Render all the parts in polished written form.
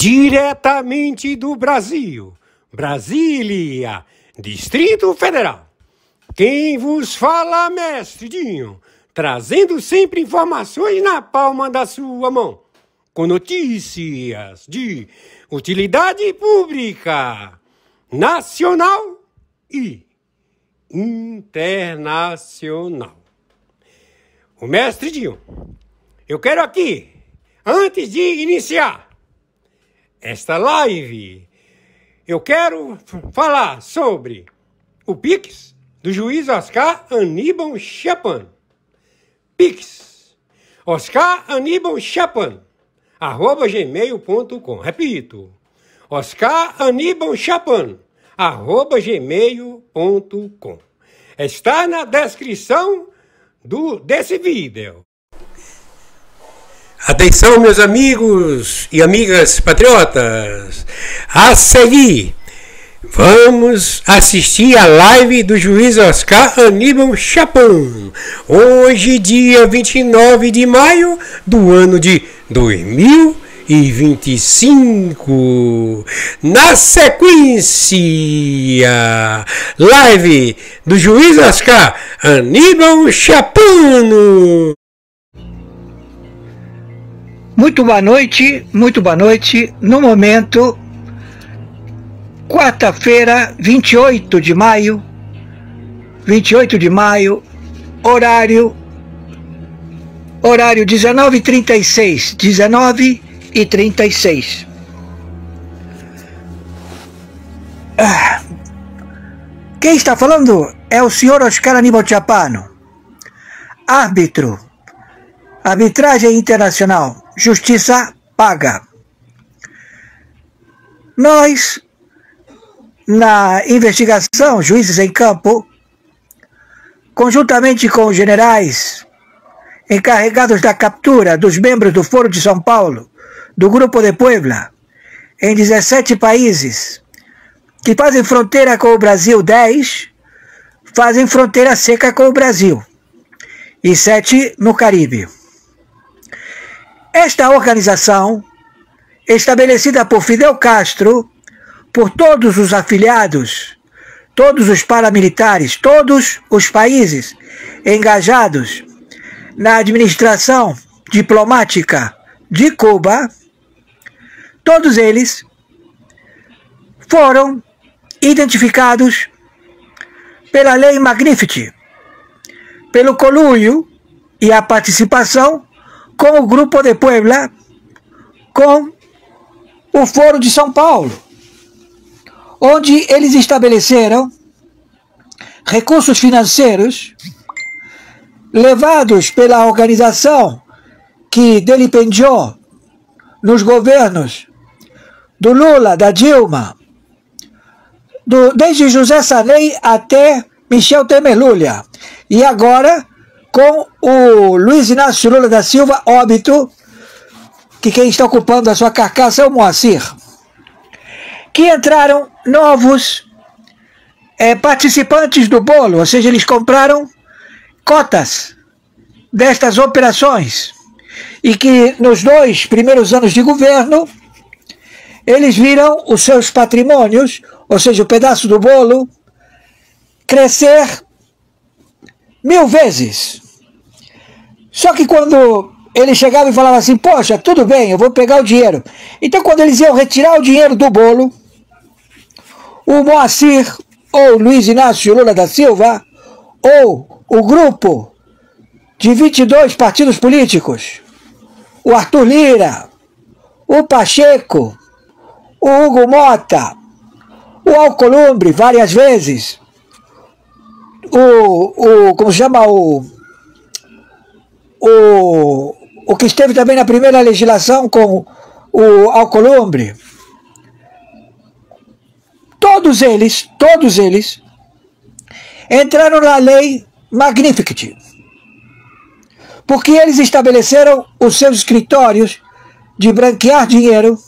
Diretamente do Brasil, Brasília, Distrito Federal. Quem vos fala, mestre Dinho, trazendo sempre informações na palma da sua mão, com notícias de utilidade pública, nacional e internacional. O mestre Dinho, eu quero aqui, antes de iniciar esta live, eu quero falar sobre o Pix do juiz Oscar Aníbal Chapan. Pix, Oscar Aníbal Chapan, @gmail.com. Repito, Oscar Aníbal Chapan, @gmail.com. Está na descrição desse vídeo. Atenção, meus amigos e amigas patriotas. A seguir, vamos assistir a live do juiz Oscar Aníbal Chapan. Hoje, dia 29 de maio do ano de 2025. Na sequência, live do juiz Oscar Aníbal Chapan. Muito boa noite. No momento, quarta-feira, 28 de maio, horário 19h36. Quem está falando é o senhor Oscar Aníbal Chapan, árbitro, arbitragem internacional, justiça paga. Nós, na investigação, juízes em campo, conjuntamente com os generais encarregados da captura dos membros do Foro de São Paulo, do Grupo de Puebla, em 17 países, que fazem fronteira com o Brasil, 10 fazem fronteira seca com o Brasil, e 7 no Caribe. Esta organização, estabelecida por Fidel Castro, por todos os afiliados, todos os paramilitares, todos os países engajados na administração diplomática de Cuba, todos eles foram identificados pela Lei Magnifici, pelo conluio e a participação com o Grupo de Puebla, com o Foro de São Paulo, onde eles estabeleceram recursos financeiros levados pela organização que delipendiou nos governos do Lula, da Dilma, desde José Sarney até Michel Temer Lula, e agora com o Luiz Inácio Lula da Silva, óbito, que quem está ocupando a sua carcaça é o Moacir, que entraram novos participantes do bolo, ou seja, eles compraram cotas destas operações, e que nos 2 primeiros anos de governo, eles viram os seus patrimônios, ou seja, o pedaço do bolo, crescer 1000 vezes. Só que quando ele chegava e falava assim, poxa, tudo bem, eu vou pegar o dinheiro. Então, quando eles iam retirar o dinheiro do bolo, o Moacir, ou Luiz Inácio Lula da Silva, ou o grupo de 22 partidos políticos, o Arthur Lira, o Pacheco, o Hugo Mota, o Alcolumbre, várias vezes, como se chama, o que esteve também na primeira legislação com o Alcolumbre, todos eles entraram na Lei Magnifici, porque eles estabeleceram os seus escritórios de branquear dinheiro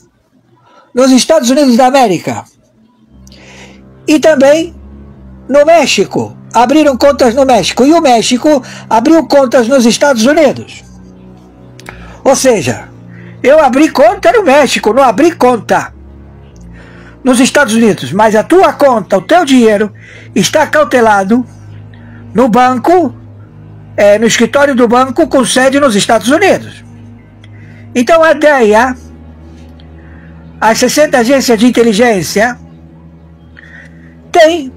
nos Estados Unidos da América e também no México. Abriram contas no México, e o México abriu contas nos Estados Unidos. Ou seja, Eu abri conta no México, não abri conta nos Estados Unidos, mas a tua conta, o teu dinheiro, está cautelado no banco, no escritório do banco com sede nos Estados Unidos. Então a DEA, as 60 agências de inteligência, tem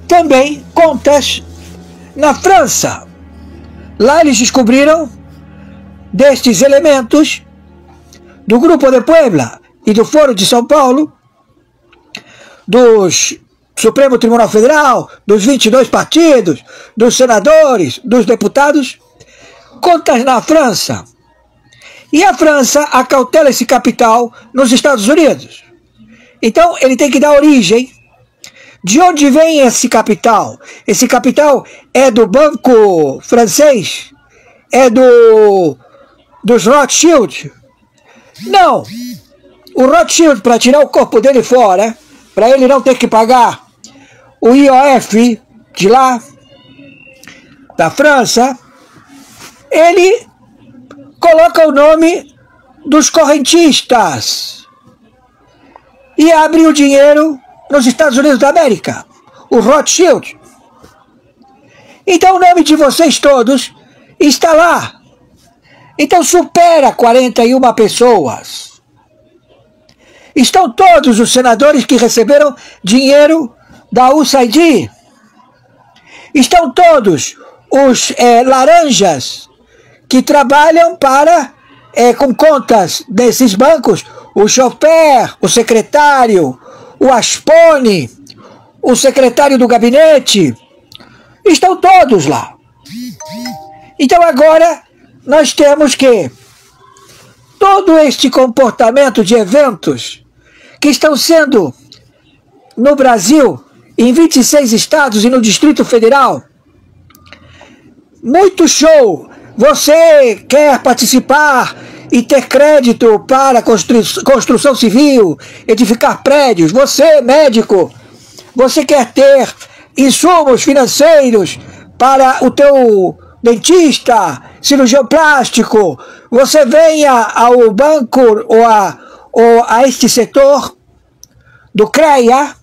também contas na França. Lá eles descobriram destes elementos do Grupo de Puebla e do Foro de São Paulo, dos Supremo Tribunal Federal, dos 22 partidos, dos senadores, dos deputados, contas na França. E a França acautela esse capital nos Estados Unidos. Então ele tem que dar origem. De onde vem esse capital? Esse capital é do banco francês? É dos Rothschild? Não. O Rothschild, para tirar o corpo dele fora, para ele não ter que pagar o IOF de lá, da França, ele coloca o nome dos correntistas e abre o dinheiro nos Estados Unidos da América, o Rothschild. Então o nome de vocês todos está lá. Então supera 41 pessoas. Estão todos os senadores que receberam dinheiro da USAID. Estão todos os laranjas que trabalham com contas desses bancos, o chofer, o secretário, o Aspone, o secretário do gabinete, estão todos lá. Então agora nós temos que todo este comportamento de eventos que estão sendo no Brasil, em 26 estados e no Distrito Federal, muito show. Você quer participar e ter crédito para construção civil, edificar prédios. Você, médico, você quer ter insumos financeiros para o teu dentista, cirurgião plástico. Você venha ao banco ou a este setor do CREA,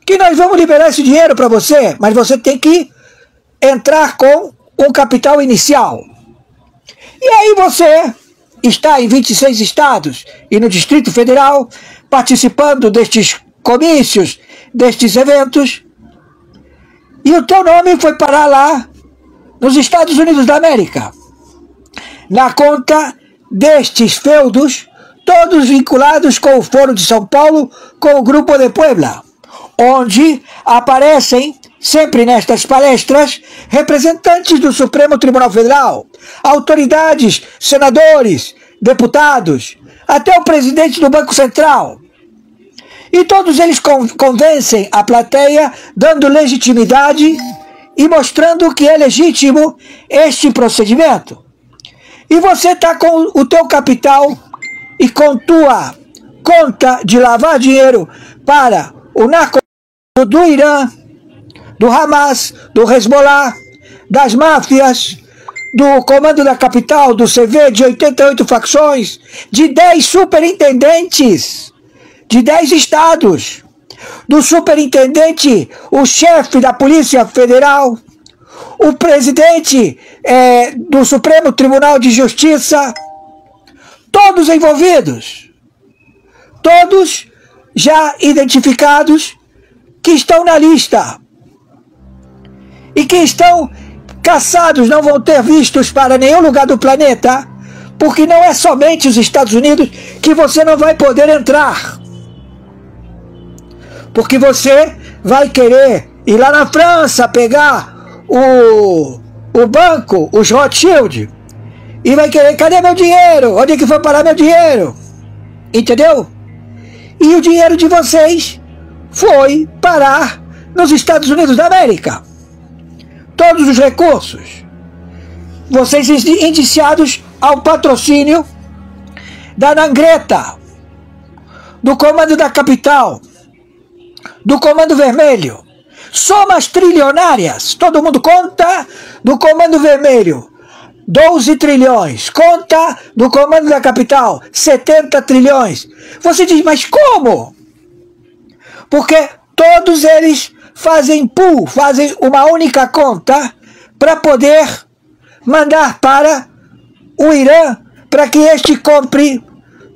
que nós vamos liberar esse dinheiro para você, mas você tem que entrar com um capital inicial. E aí você está em 26 estados e no Distrito Federal, participando destes comícios, destes eventos, e o teu nome foi parar lá nos Estados Unidos da América, na conta destes feudos, todos vinculados com o Foro de São Paulo, com o Grupo de Puebla, onde aparecem sempre nestas palestras representantes do Supremo Tribunal Federal, autoridades, senadores, deputados, até o presidente do Banco Central. E todos eles convencem a plateia, dando legitimidade e mostrando que é legítimo este procedimento. E você está com o teu capital e com tua conta de lavar dinheiro para o narco do Irã, do Hamas, do Hezbollah, das máfias, do Comando da Capital, do CV, de 88 facções, de 10 superintendentes, de 10 estados, do superintendente, o chefe da Polícia Federal, o presidente do Supremo Tribunal de Justiça, todos envolvidos, todos já identificados, que estão na lista e que estão caçados, não vão ter vistos para nenhum lugar do planeta, porque não é somente os Estados Unidos que você não vai poder entrar, porque você vai querer ir lá na França pegar o banco, os Rothschild, e vai querer, cadê meu dinheiro? Onde é que foi parar meu dinheiro? Entendeu? E o dinheiro de vocês foi parar nos Estados Unidos da América. Todos os recursos. Vocês indiciados ao patrocínio da Nangreta, do Comando da Capital, do Comando Vermelho. Somas trilionárias. Todo mundo conta do Comando Vermelho. 12 trilhões. Conta do Comando da Capital, 70 trilhões. Você diz, mas como? Porque todos eles fazem pool, fazem uma única conta para poder mandar para o Irã, para que este compre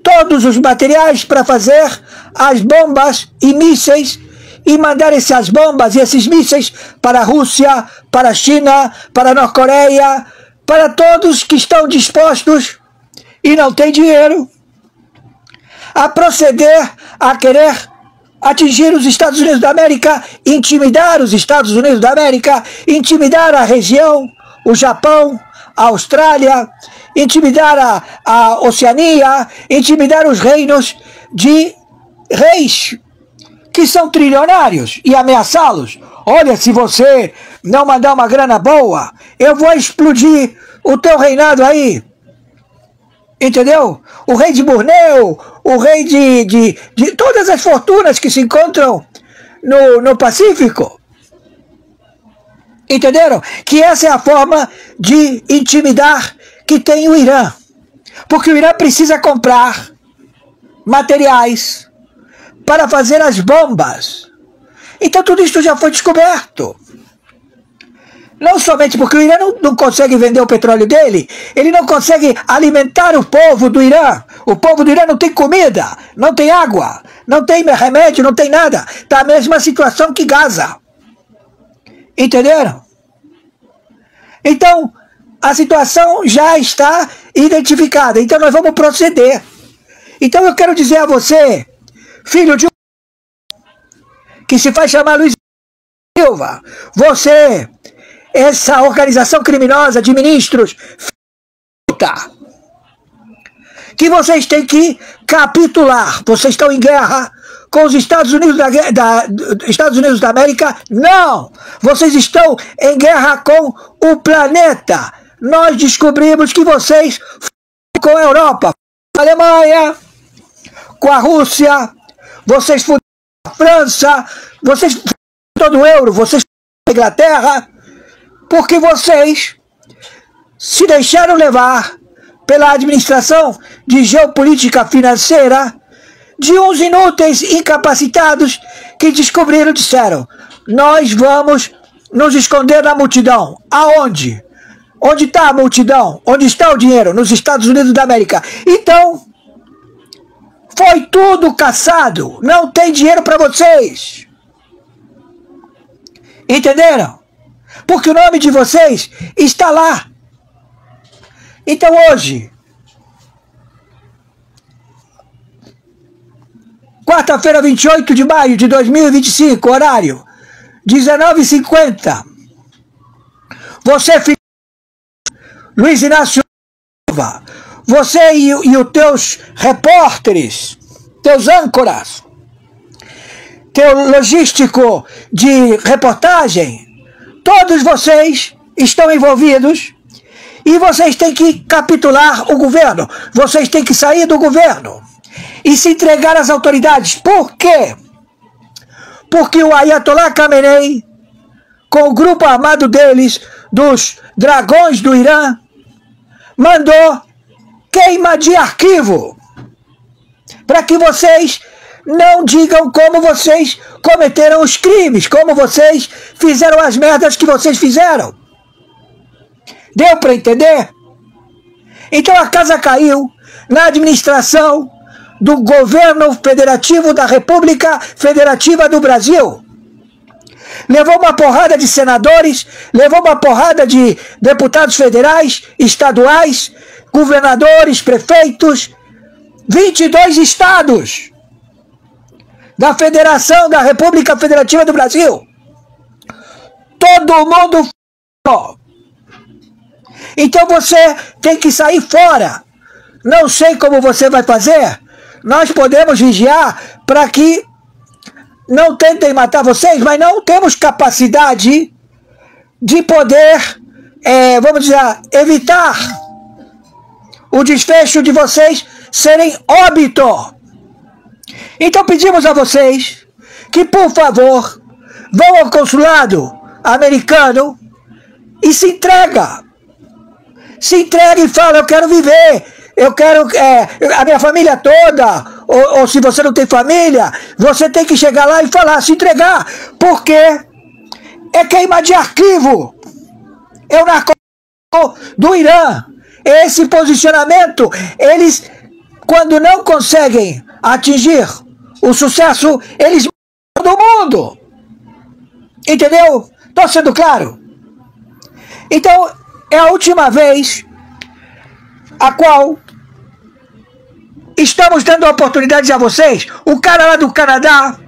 todos os materiais para fazer as bombas e mísseis e mandar essas bombas e esses mísseis para a Rússia, para a China, para a Norte-Coreia, para todos que estão dispostos e não têm dinheiro a proceder a querer atingir os Estados Unidos da América, intimidar os Estados Unidos da América, intimidar a região, o Japão, a Austrália, intimidar a Oceania, intimidar os reinos de reis que são trilionários e ameaçá-los. Olha, se você não mandar uma grana boa, eu vou explodir o teu reinado aí. Entendeu? O rei de Borneo, o rei de todas as fortunas que se encontram no Pacífico. Entenderam? Que essa é a forma de intimidar que tem o Irã. Porque o Irã precisa comprar materiais para fazer as bombas. Então tudo isso já foi descoberto. Não somente porque o Irã não consegue vender o petróleo dele, ele não consegue alimentar o povo do Irã. O povo do Irã não tem comida, não tem água, não tem remédio, não tem nada. Está a mesma situação que Gaza. Entenderam? Então, a situação já está identificada. Então nós vamos proceder. Então eu quero dizer a você, filho de que se faz chamar Luiz Silva, você, essa organização criminosa de ministros, que vocês têm que capitular. Vocês estão em guerra com os Estados Unidos Estados Unidos da América? Não! Vocês estão em guerra com o planeta. Nós descobrimos que vocês com a Europa, com a Alemanha, com a Rússia, vocês fuderam a França, vocês fuderam todo o euro, vocês fuderam a Inglaterra, porque vocês se deixaram levar pela administração de geopolítica financeira de uns inúteis, incapacitados, que descobriram, disseram, nós vamos nos esconder na multidão. Aonde? Onde está a multidão? Onde está o dinheiro? Nos Estados Unidos da América. Então, foi tudo caçado. Não tem dinheiro para vocês. Entenderam? Porque o nome de vocês está lá. Então hoje, quarta-feira, 28 de maio de 2025, horário 19h50, você, Luiz Inácio Silva, você e os teus repórteres, teus âncoras, teu logístico de reportagem, todos vocês estão envolvidos e vocês têm que capitular o governo. Vocês têm que sair do governo e se entregar às autoridades. Por quê? Porque o Ayatollah Khamenei, com o grupo armado deles, dos dragões do Irã, mandou queima de arquivo para que vocês não digam como vocês cometeram os crimes, como vocês fizeram as merdas que vocês fizeram. Deu para entender? Então a casa caiu na administração do governo federativo da República Federativa do Brasil. Levou uma porrada de senadores, levou uma porrada de deputados federais, estaduais, governadores, prefeitos, 22 estados da Federação da República Federativa do Brasil. Todo mundo Então você tem que sair fora. Não sei como você vai fazer. Nós podemos vigiar para que não tentem matar vocês, mas não temos capacidade de poder, vamos dizer, evitar o desfecho de vocês serem óbito. Então pedimos a vocês que, por favor, vão ao consulado americano e se entrega. se entrega e fala, eu quero viver, eu quero a minha família toda, ou se você não tem família, você tem que chegar lá e falar, se entregar, porque é queima de arquivo, é o narcótico do Irã. Esse posicionamento, eles, quando não conseguem atingir o sucesso, eles matam todo mundo. Entendeu? Estou sendo claro? Então, é a última vez a qual estamos dando oportunidades a vocês. O cara lá do Canadá,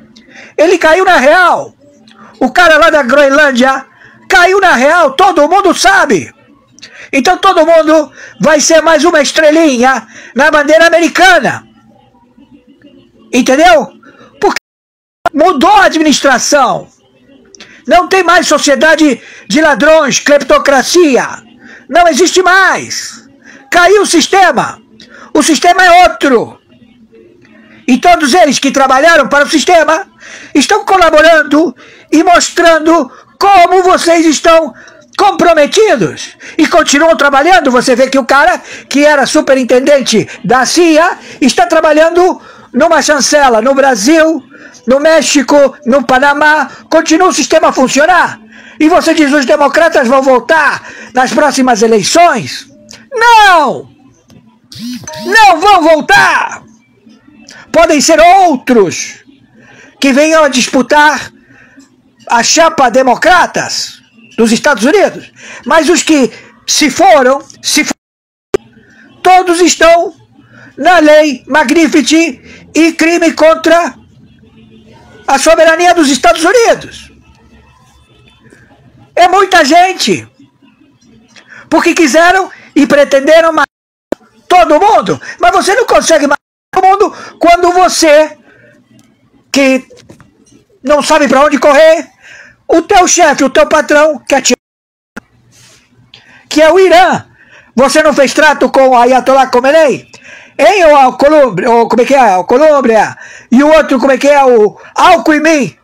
ele caiu na real. O cara lá da Groenlândia caiu na real, todo mundo sabe. Então todo mundo vai ser mais uma estrelinha na bandeira americana. Entendeu? Porque mudou a administração. Não tem mais sociedade de ladrões, cleptocracia. Não existe mais. Caiu o sistema. O sistema é outro. E todos eles que trabalharam para o sistema estão colaborando e mostrando como vocês estão comprometidos e continuam trabalhando. Você vê que o cara que era superintendente da CIA está trabalhando numa chancela no Brasil, no México, no Panamá. Continua o sistema a funcionar. E você diz, os democratas vão voltar nas próximas eleições? Não! Não vão voltar! Podem ser outros que venham a disputar a chapa democratas dos Estados Unidos. Mas os que se foram, todos estão na lei Magnitsky e crime contra a soberania dos Estados Unidos. É muita gente. Porque quiseram e pretenderam matar todo mundo. Mas você não consegue matar todo mundo quando você, que não sabe para onde correr, o teu chefe, o teu patrão, que é o Irã. Você não fez trato com o Ayatollah Khomeini? Hein, o Alcolumbre, ou como é que é? Alcolumbre, e o outro, como é que é? O Alckmin.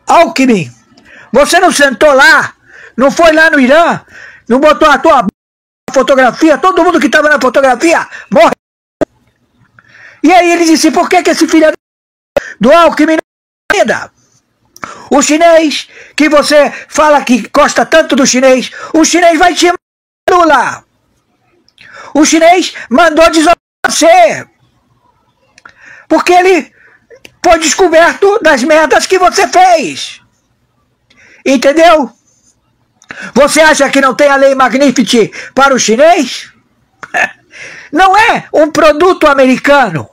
Você não sentou lá, não foi lá no Irã, não botou a tua fotografia, todo mundo que estava na fotografia morre. E aí ele disse, por que esse filho do Alckmin não ainda? O chinês, que você fala que gosta tanto do chinês, o chinês vai te mandar lá. O chinês mandou desobedecer. Porque ele foi descoberto das merdas que você fez. Entendeu? Você acha que não tem a lei Magnitsky para o chinês? Não é um produto americano.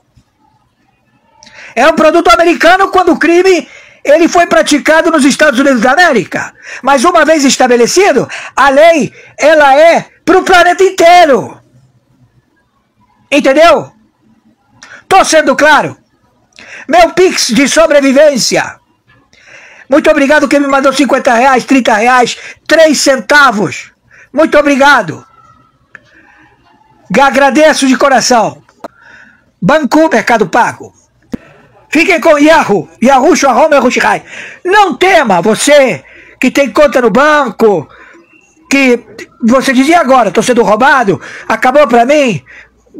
É um produto americano quando o crime ele foi praticado nos Estados Unidos da América. Mas uma vez estabelecido, a lei ela é para o planeta inteiro. Entendeu? Tô sendo claro. Meu Pix de sobrevivência. Muito obrigado quem me mandou 50 reais, 30 reais, 3 centavos. Muito obrigado. Agradeço de coração. Banco Mercado Pago. Fiquem com Yahoo Shahom. Não tema, você que tem conta no banco, que você dizia agora, estou sendo roubado, acabou para mim,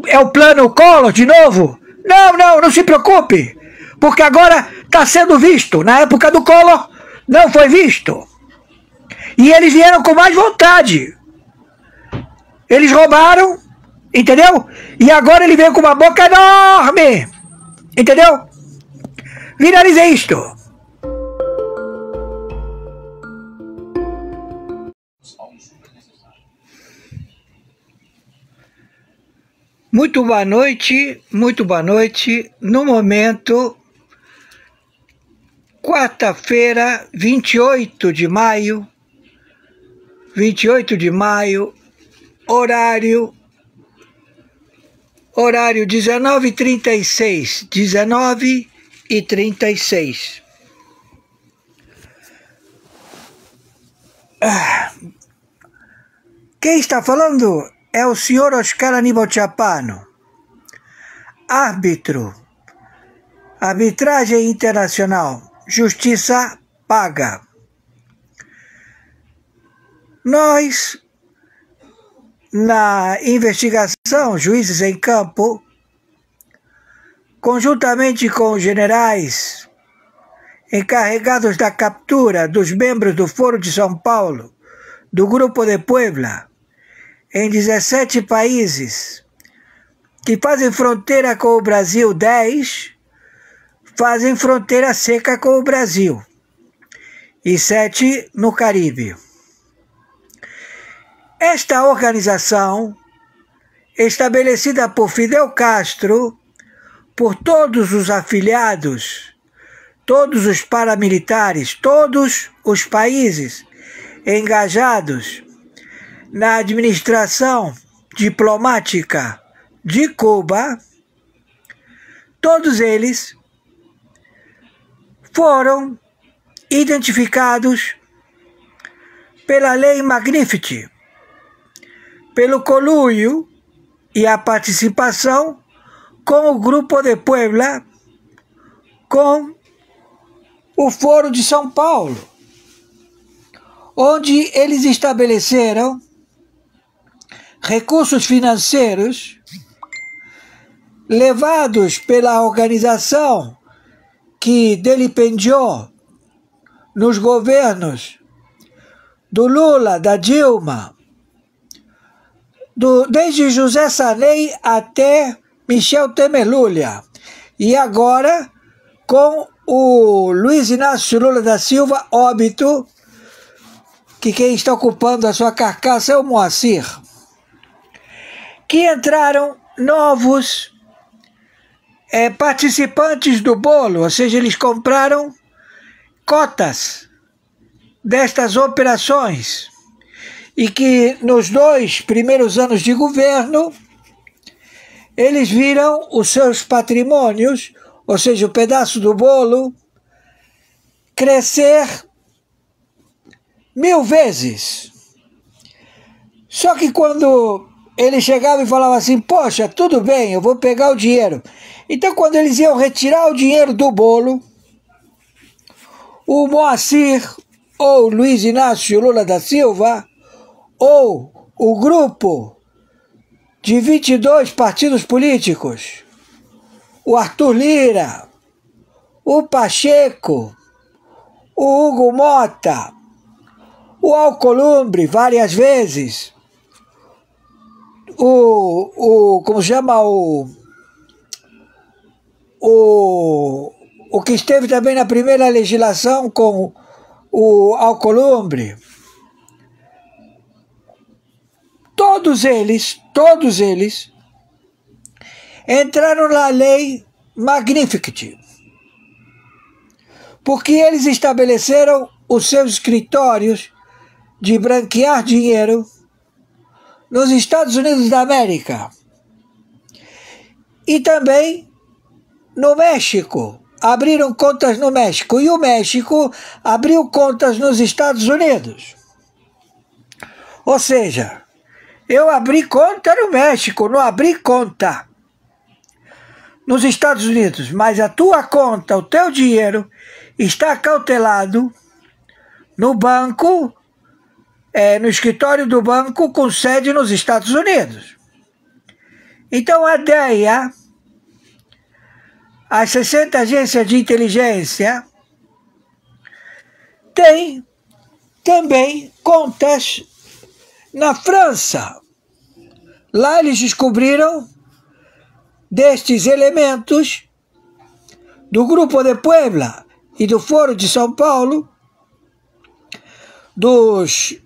é o plano Collor de novo. Não se preocupe, porque agora está sendo visto. Na época do Collor não foi visto. E eles vieram com mais vontade. Eles roubaram, entendeu? E agora ele veio com uma boca enorme. Entendeu? Viralize isto. Muito boa noite. No momento, quarta-feira, 28 de maio, horário 19h36. Quem está falando é o senhor Oscar Aníbal Chapano, árbitro, arbitragem internacional, justiça paga. Nós na investigação, juízes em campo, conjuntamente com os generais encarregados da captura dos membros do Foro de São Paulo, do Grupo de Puebla, em 17 países que fazem fronteira com o Brasil, 10 fazem fronteira seca com o Brasil e 7 no Caribe. Esta organização, estabelecida por Fidel Castro, por todos os afiliados, todos os paramilitares, todos os países engajados na administração diplomática de Cuba, todos eles foram identificados pela Lei Magnifici, pelo conluio e a participação com o Grupo de Puebla, com o Foro de São Paulo, onde eles estabeleceram recursos financeiros levados pela organização que delipendiou nos governos do Lula, da Dilma, desde José Sarney até Michel Temer, e agora com o Luiz Inácio Lula da Silva, óbito, que quem está ocupando a sua carcaça é o Moacir, que entraram novos participantes do bolo, ou seja, eles compraram cotas destas operações, e que nos 2 primeiros anos de governo eles viram os seus patrimônios, ou seja, o pedaço do bolo, crescer 1000 vezes. Só que quando ele chegava e falava assim, poxa, tudo bem, eu vou pegar o dinheiro. Então, quando eles iam retirar o dinheiro do bolo, o Moacir, ou Luiz Inácio Lula da Silva, ou o grupo de 22 partidos políticos, o Arthur Lira, o Pacheco, o Hugo Mota, o Alcolumbre, várias vezes, como chama, o que esteve também na primeira legislação com o Alcolumbre, todos eles entraram na Lei Magnifici, porque eles estabeleceram os seus escritórios de branquear dinheiro nos Estados Unidos da América e também no México. Abriram contas no México e o México abriu contas nos Estados Unidos. Ou seja, eu abri conta no México, não abri conta nos Estados Unidos, mas a tua conta, o teu dinheiro, está cautelado no banco, no escritório do banco com sede nos Estados Unidos. Então a DEA, as 60 agências de inteligência, tem também contas na França. Lá eles descobriram destes elementos do Grupo de Puebla e do Foro de São Paulo, dos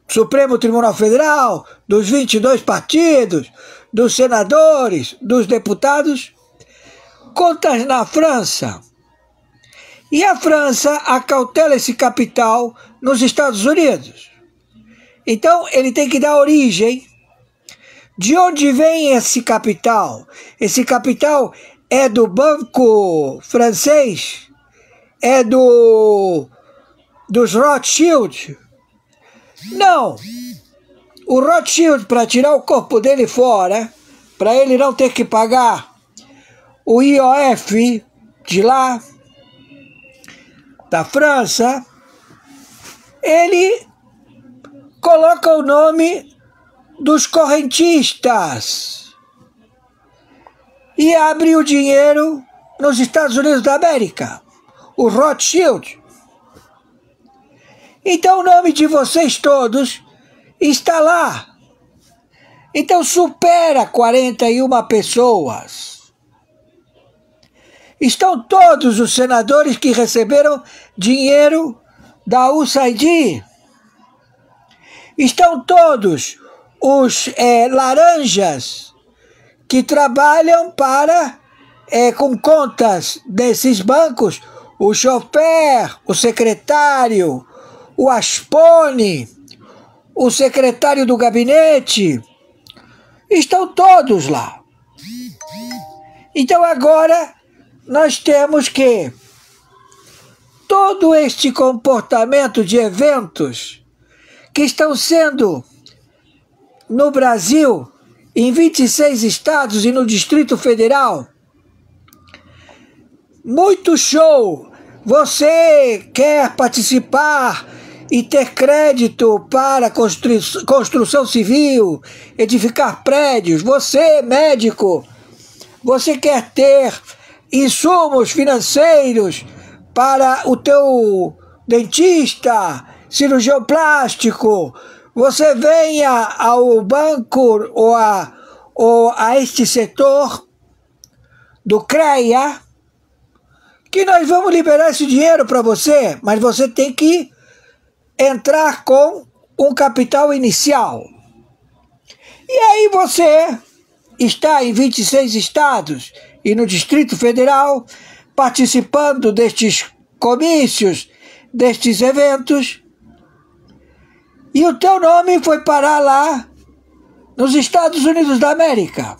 Supremo Tribunal Federal, dos 22 partidos, dos senadores, dos deputados, contas na França. E a França acautela esse capital nos Estados Unidos. Então, ele tem que dar origem. De onde vem esse capital? Esse capital é do banco francês? É dos Rothschild? Não. O Rothschild, para tirar o corpo dele fora, para ele não ter que pagar o IOF de lá, da França, ele coloca o nome dos correntistas e abre o dinheiro nos Estados Unidos da América, o Rothschild. Então o nome de vocês todos está lá. Então supera 41 pessoas. Estão todos os senadores que receberam dinheiro da USAID. Estão todos os laranjas que trabalham com contas desses bancos, o chofer, o secretário, o Aspone, o secretário do gabinete, estão todos lá. Então agora nós temos que todo este comportamento de eventos que estão sendo no Brasil, em 26 estados e no Distrito Federal, muito show. Você quer participar e ter crédito para construção civil, edificar prédios. Você, médico, você quer ter insumos financeiros para o teu dentista, cirurgião plástico. Você venha ao banco ou a este setor do CREA, que nós vamos liberar esse dinheiro para você, mas você tem que entrar com um capital inicial. E aí você está em 26 estados e no Distrito Federal participando destes comícios, destes eventos, e o teu nome foi parar lá nos Estados Unidos da América,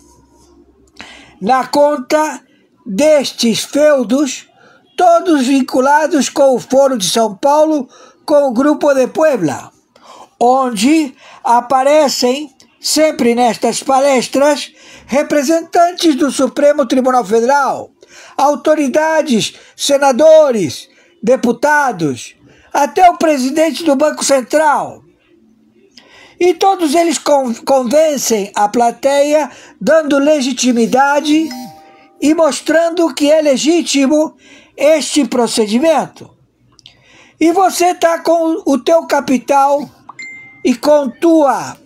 na conta destes feudos, todos vinculados com o Foro de São Paulo, com o Grupo de Puebla, onde aparecem sempre nestas palestras representantes do Supremo Tribunal Federal, autoridades, senadores, deputados, até o presidente do Banco Central. E todos eles convencem a plateia, dando legitimidade e mostrando que é legítimo este procedimento. E você está com o teu capital e com tua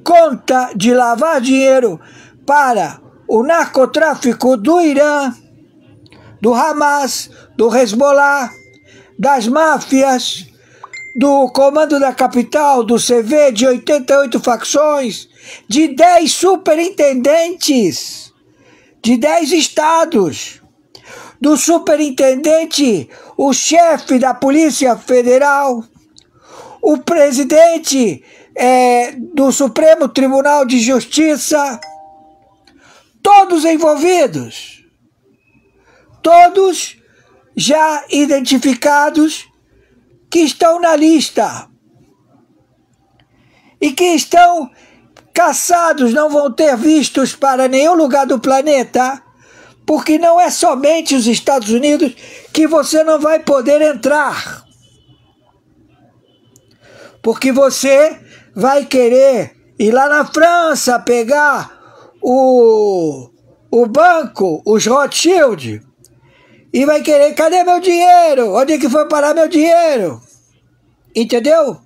conta de lavar dinheiro para o narcotráfico do Irã, do Hamas, do Hezbollah, das máfias, do Comando da Capital, do CV, de 88 facções, de 10 superintendentes, de 10 estados, do superintendente, o chefe da Polícia Federal, o presidente do Supremo Tribunal de Justiça, todos envolvidos, todos já identificados, que estão na lista e que estão caçados, não vão ter vistos para nenhum lugar do planeta, porque não é somente os Estados Unidos que você não vai poder entrar, porque você vai querer ir lá na França pegar o banco, os Rothschild, e vai querer, cadê meu dinheiro? Onde é que foi parar meu dinheiro? Entendeu?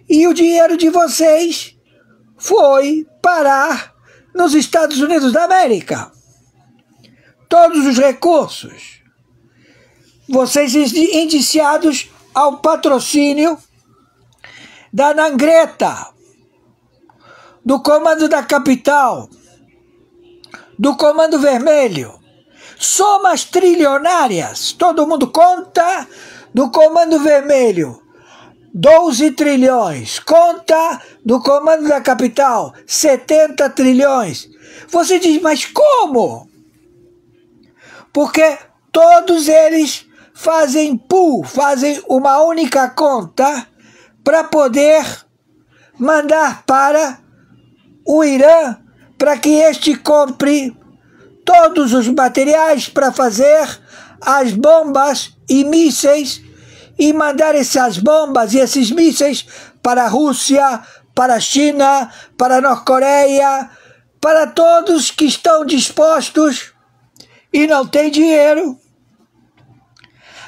E o dinheiro de vocês foi parar nos Estados Unidos da América. Todos os recursos. Vocês indiciados ao patrocínio da Nangreta, do Comando da Capital, do Comando Vermelho. Somas trilionárias, todo mundo conta do Comando Vermelho, 12 trilhões, conta do Comando da Capital, 70 trilhões. Você diz, mas como? Porque todos eles fazem pool, fazem uma única conta para poder mandar para o Irã, para que este compre todos os materiais para fazer as bombas e mísseis e mandar essas bombas e esses mísseis para a Rússia, para a China, para a Norte-Coreia, para todos que estão dispostos e não têm dinheiro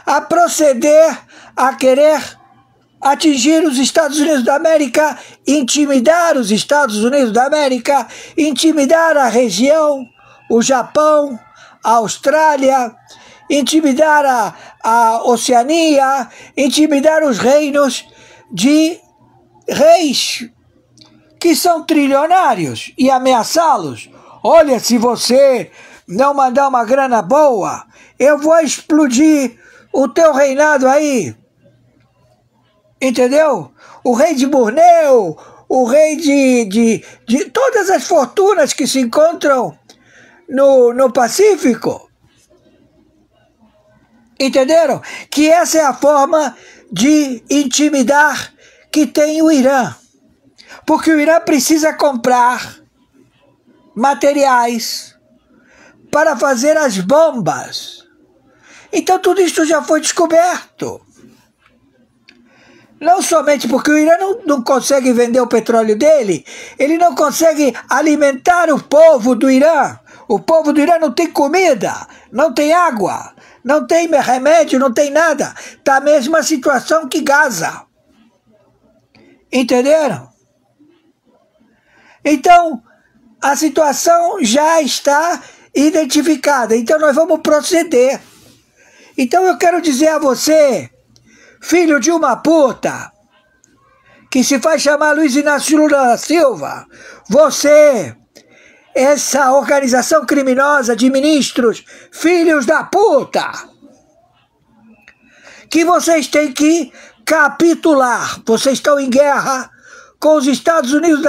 a proceder a querer atingir os Estados Unidos da América, intimidar os Estados Unidos da América, intimidar a região, o Japão, a Austrália, intimidar a Oceania, intimidar os reinos de reis que são trilionários e ameaçá-los. Olha, se você não mandar uma grana boa, eu vou explodir o teu reinado aí. Entendeu? O rei de Borneo, o rei de todas as fortunas que se encontram no Pacífico. Entenderam? Que essa é a forma de intimidar que tem o Irã. Porque o Irã precisa comprar materiais para fazer as bombas. Então tudo isso já foi descoberto. Não somente porque o Irã não consegue vender o petróleo dele, ele não consegue alimentar o povo do Irã. O povo do Irã não tem comida, não tem água, não tem remédio, não tem nada. Está a mesma situação que Gaza. Entenderam? Então, a situação já está identificada. Então, nós vamos proceder. Então, eu quero dizer a você, filho de uma puta, que se faz chamar Luiz Inácio Lula da Silva, você, essa organização criminosa de ministros, filhos da puta, que vocês têm que capitular. Vocês estão em guerra com os Estados Unidos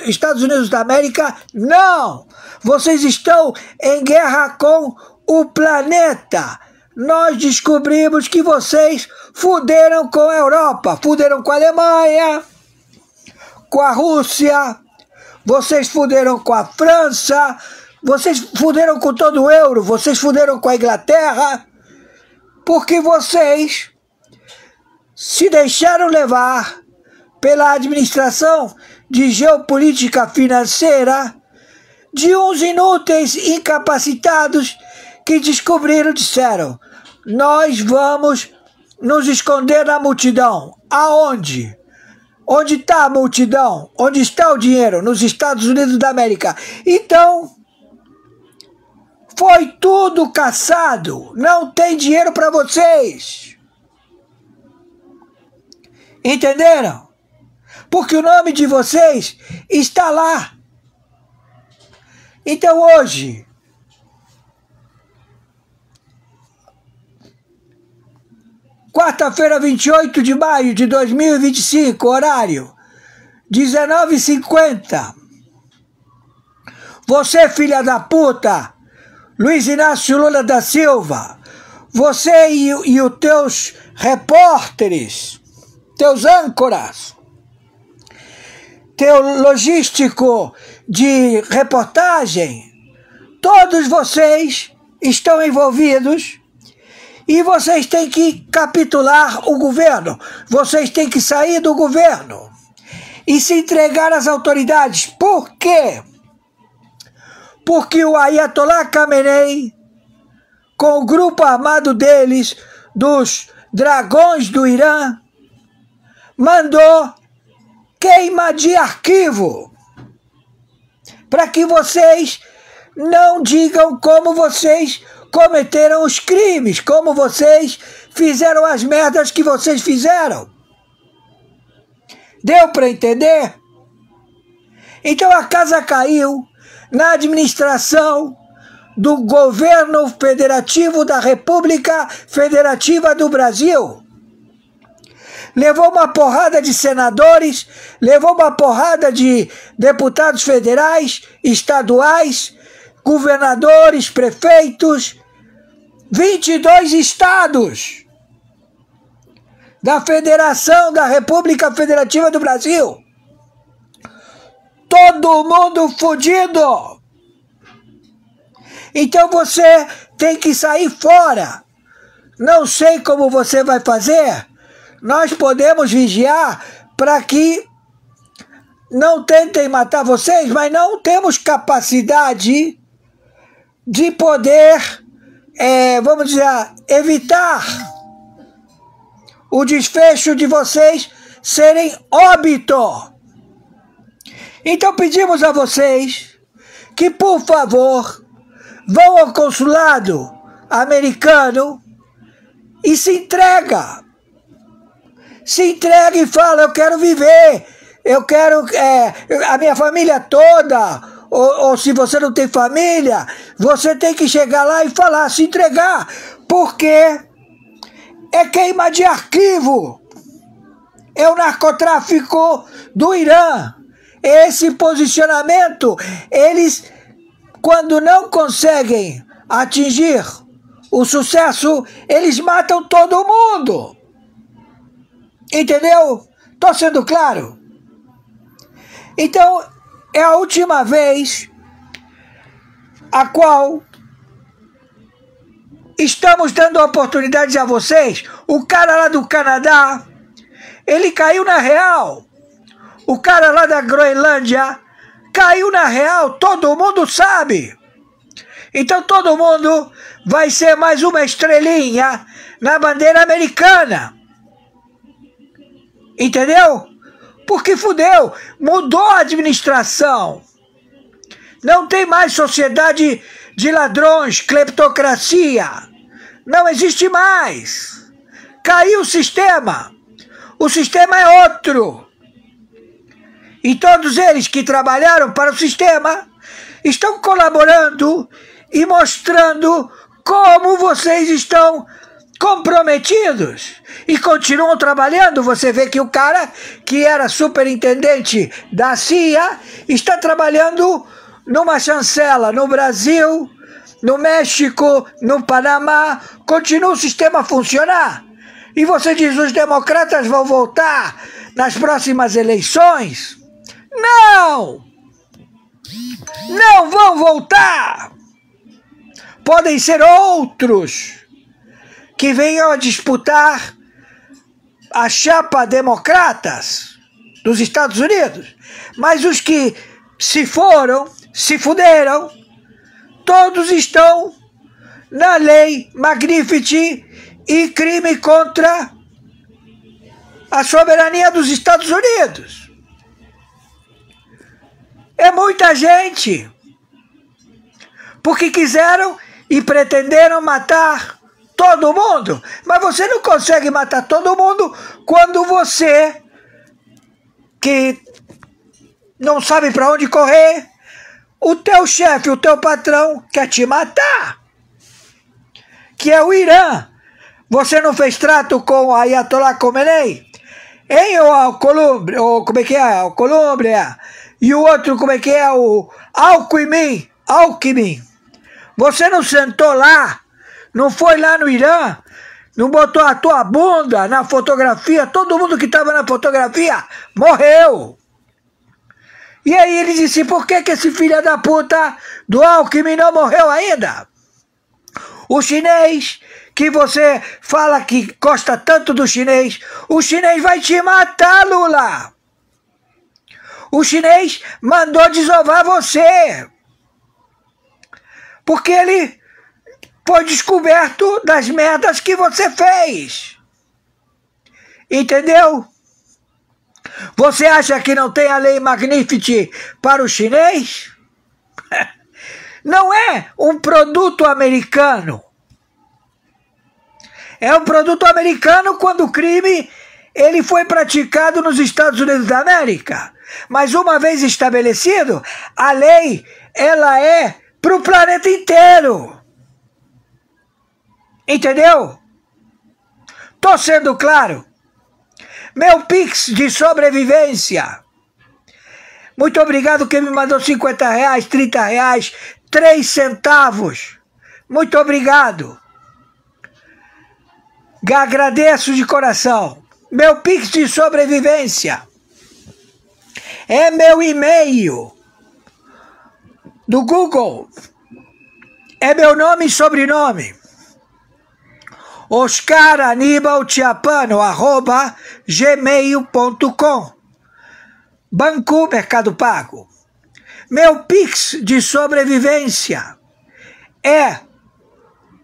Estados Unidos da América? Não! Vocês estão em guerra com o planeta. Nós descobrimos que vocês fuderam com a Europa, fuderam com a Alemanha, com a Rússia, vocês fuderam com a França, vocês fuderam com todo o euro, vocês fuderam com a Inglaterra, porque vocês se deixaram levar pela administração de geopolítica financeira de uns inúteis, incapacitados, que descobriram, disseram: nós vamos nos esconder na multidão. Aonde? Onde está a multidão? Onde está o dinheiro? Nos Estados Unidos da América. Então, foi tudo caçado. Não tem dinheiro para vocês. Entenderam? Porque o nome de vocês está lá. Então hoje, quarta-feira, 28 de maio de 2025, horário 19h50. Você, filha da puta, Luiz Inácio Lula da Silva, você e os teus repórteres, teus âncoras, teu logístico de reportagem, todos vocês estão envolvidos e vocês têm que capitular o governo. Vocês têm que sair do governo e se entregar às autoridades. Por quê? Porque o Ayatollah Khamenei, com o grupo armado deles, dos dragões do Irã, mandou queima de arquivo para que vocês não digam como vocês cometeram os crimes, como vocês fizeram as merdas que vocês fizeram. Deu para entender? Então a casa caiu na administração do governo federativo da República Federativa do Brasil. Levou uma porrada de senadores, levou uma porrada de deputados federais, estaduais, governadores, prefeitos, 22 estados da Federação da República Federativa do Brasil. Todo mundo fudido. Então você tem que sair fora. Não sei como você vai fazer. Nós podemos vigiar para que não tentem matar vocês, mas não temos capacidade de poder, vamos dizer, evitar o desfecho de vocês serem óbito. Então pedimos a vocês que, por favor, vão ao consulado americano e se entrega. Se entrega e fala, eu quero viver, eu quero a minha família toda, ou se você não tem família, você tem que chegar lá e falar, se entregar, porque é queima de arquivo, é o narcotráfico do Irã. Esse posicionamento, eles, quando não conseguem atingir o sucesso, eles matam todo mundo. Entendeu? Estou sendo claro? Então, é a última vez a qual estamos dando oportunidades a vocês. O cara lá do Canadá, ele caiu na real. O cara lá da Groenlândia caiu na real, todo mundo sabe. Então todo mundo vai ser mais uma estrelinha na bandeira americana. Entendeu? Porque fudeu, mudou a administração. Não tem mais sociedade de ladrões, cleptocracia. Não existe mais. Caiu o sistema. O sistema é outro. E todos eles que trabalharam para o sistema estão colaborando e mostrando como vocês estão comprometidos e continuam trabalhando. Você vê que o cara que era superintendente da CIA está trabalhando numa chancela no Brasil, no México, no Panamá. Continua o sistema a funcionar. E você diz, os democratas vão voltar nas próximas eleições? Não! Não vão voltar! Podem ser outros que venham a disputar a chapa democratas dos Estados Unidos. Mas os que se foram, se fuderam, todos estão na lei Magnitsky e crime contra a soberania dos Estados Unidos. É muita gente, porque quiseram e pretenderam matar todo mundo, mas você não consegue matar todo mundo quando você, que não sabe para onde correr, o teu chefe, o teu patrão quer te matar, que é o Irã. Você não fez trato com o Ayatollah Khomeini? Hein, o Alcolumbre, ou como é que é? Alcolumbre, e o outro, como é que é? O Alckmin. Você não sentou lá, não foi lá no Irã, não botou a tua bunda na fotografia, todo mundo que estava na fotografia morreu. E aí ele disse, por que esse filho da puta do Alckmin não morreu ainda? O chinês, que você fala que gosta tanto do chinês, o chinês vai te matar, Lula. O chinês mandou desovar você, porque ele foi descoberto das merdas que você fez. Entendeu? Você acha que não tem a lei Magnitsky para o chinês? Não é um produto americano. É um produto americano quando o crime ele foi praticado nos Estados Unidos da América. Mas uma vez estabelecido, a lei ela é para o planeta inteiro. Entendeu? Tô sendo claro? Meu Pix de sobrevivência. Muito obrigado quem me mandou R$50, R$30, 3 centavos. Muito obrigado. Agradeço de coração. Meu Pix de sobrevivência é meu e-mail do Google. É meu nome e sobrenome. oscaranibaltiapano@gmail.com. Banco Mercado Pago. Meu Pix de sobrevivência é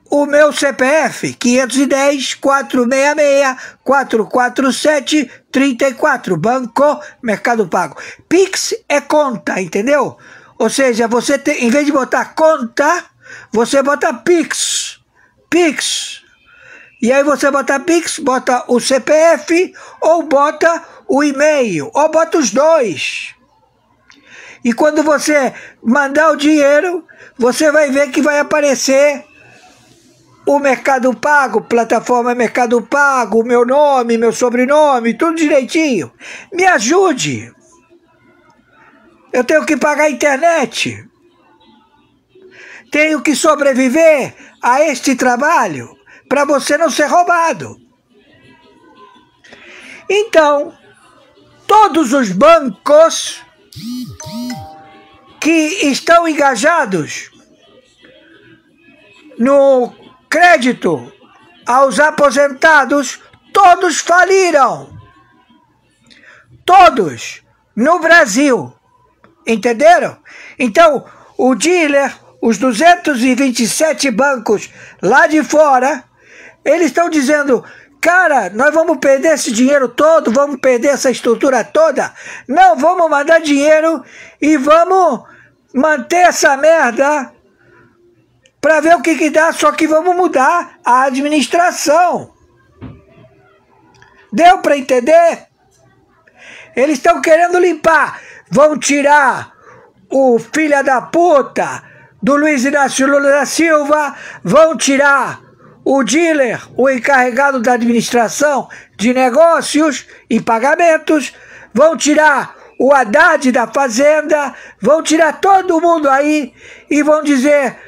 o meu CPF 510-466-447-34, Banco Mercado Pago. Pix é conta, entendeu? Ou seja, você tem, em vez de botar conta, você bota Pix. Pix. E aí você bota Pix, bota o CPF ou bota o e-mail, ou bota os dois. E quando você mandar o dinheiro, você vai ver que vai aparecer o Mercado Pago, plataforma Mercado Pago, meu nome, meu sobrenome, tudo direitinho. Me ajude. Eu tenho que pagar a internet. Tenho que sobreviver a este trabalho para você não ser roubado. Então, todos os bancos que estão engajados no crédito aos aposentados, todos faliram. Todos no Brasil. Entenderam? Então, o dealer, os 227 bancos lá de fora, eles estão dizendo: cara, nós vamos perder esse dinheiro todo, vamos perder essa estrutura toda. Não, vamos mandar dinheiro e vamos manter essa merda para ver o que dá, só que vamos mudar a administração. Deu para entender? Eles estão querendo limpar. Vão tirar o filho da puta do Luiz Inácio Lula da Silva, vão tirar o dealer, o encarregado da administração de negócios e pagamentos, vão tirar o Haddad da Fazenda, vão tirar todo mundo aí e vão dizer: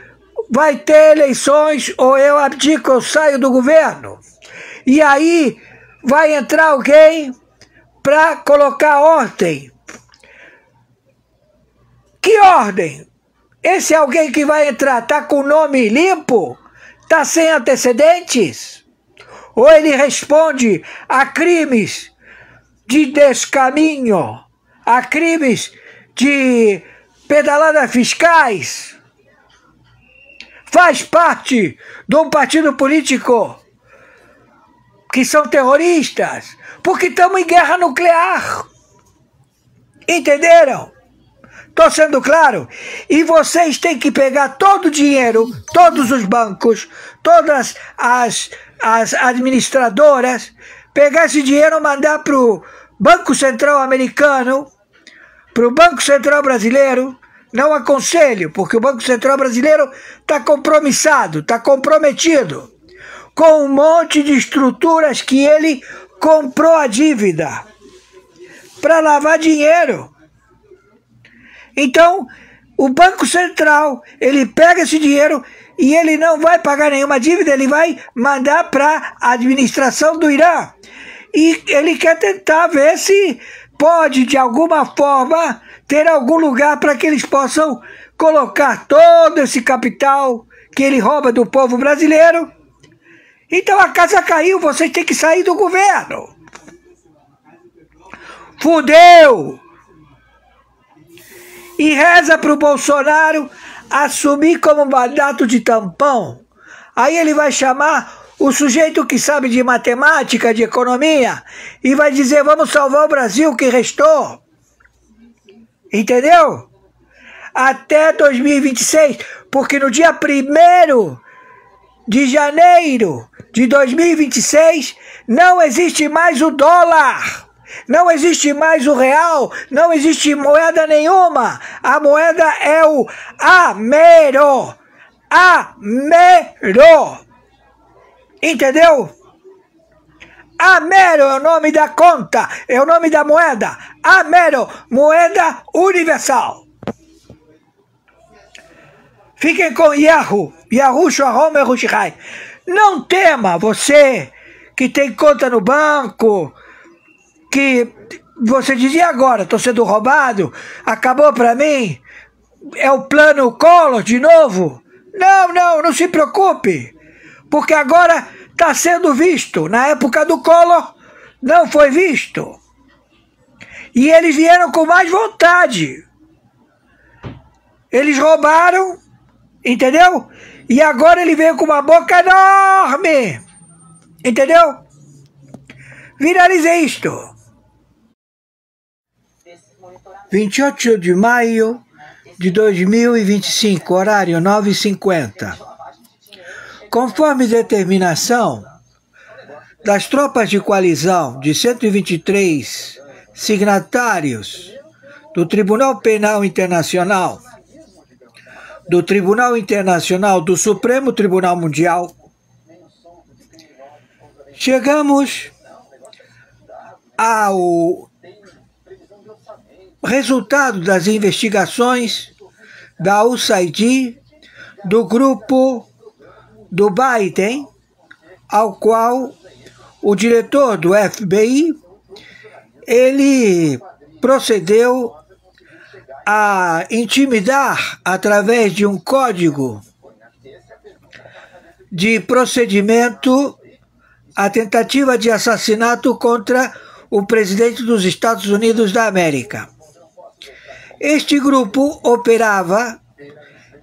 vai ter eleições ou eu abdico, eu saio do governo. E aí vai entrar alguém para colocar ordem. Que ordem? Esse alguém que vai entrar está com o nome limpo? Está sem antecedentes? Ou ele responde a crimes de descaminho, a crimes de pedalada fiscais? Faz parte de um partido político que são terroristas, porque estamos em guerra nuclear. Entenderam? Estou sendo claro? E vocês têm que pegar todo o dinheiro, todos os bancos, todas as administradoras, pegar esse dinheiro e mandar para o Banco Central americano, para o Banco Central brasileiro. Não aconselho, porque o Banco Central brasileiro está compromissado, está comprometido com um monte de estruturas que ele comprou a dívida para lavar dinheiro. Então, o Banco Central, ele pega esse dinheiro e ele não vai pagar nenhuma dívida, ele vai mandar para a administração do Irã. E ele quer tentar ver se pode, de alguma forma, ter algum lugar para que eles possam colocar todo esse capital que ele rouba do povo brasileiro. Então a casa caiu, vocês têm que sair do governo. Fudeu! E reza para o Bolsonaro assumir como mandato de tampão. Aí ele vai chamar o sujeito que sabe de matemática, de economia, e vai dizer: vamos salvar o Brasil que restou. Entendeu? Até 2026, porque no dia 1º de janeiro de 2026 não existe mais o dólar. Não existe mais o real, não existe moeda nenhuma. A moeda é o Amero. Amero. Entendeu? Amero é o nome da conta, é o nome da moeda. Amero, moeda universal. Fiquem com Yahoo. Yahoo Shalom Erushai. Não tema, você que tem conta no banco, que você dizia agora: estou sendo roubado, acabou para mim, é o plano Collor de novo. Não se preocupe, porque agora está sendo visto. Na época do Collor não foi visto. E eles vieram com mais vontade. Eles roubaram, entendeu? E agora ele veio com uma boca enorme. Entendeu? Viralizei isto. 28 de maio de 2025, horário 9h50. Conforme determinação das tropas de coalizão de 123 signatários do Tribunal Penal Internacional, do Tribunal Internacional, do Supremo Tribunal Mundial, chegamos ao resultado das investigações da USAID, do grupo do Biden, ao qual o diretor do FBI, ele procedeu a intimidar através de um código de procedimento a tentativa de assassinato contra o presidente dos Estados Unidos da América. Este grupo operava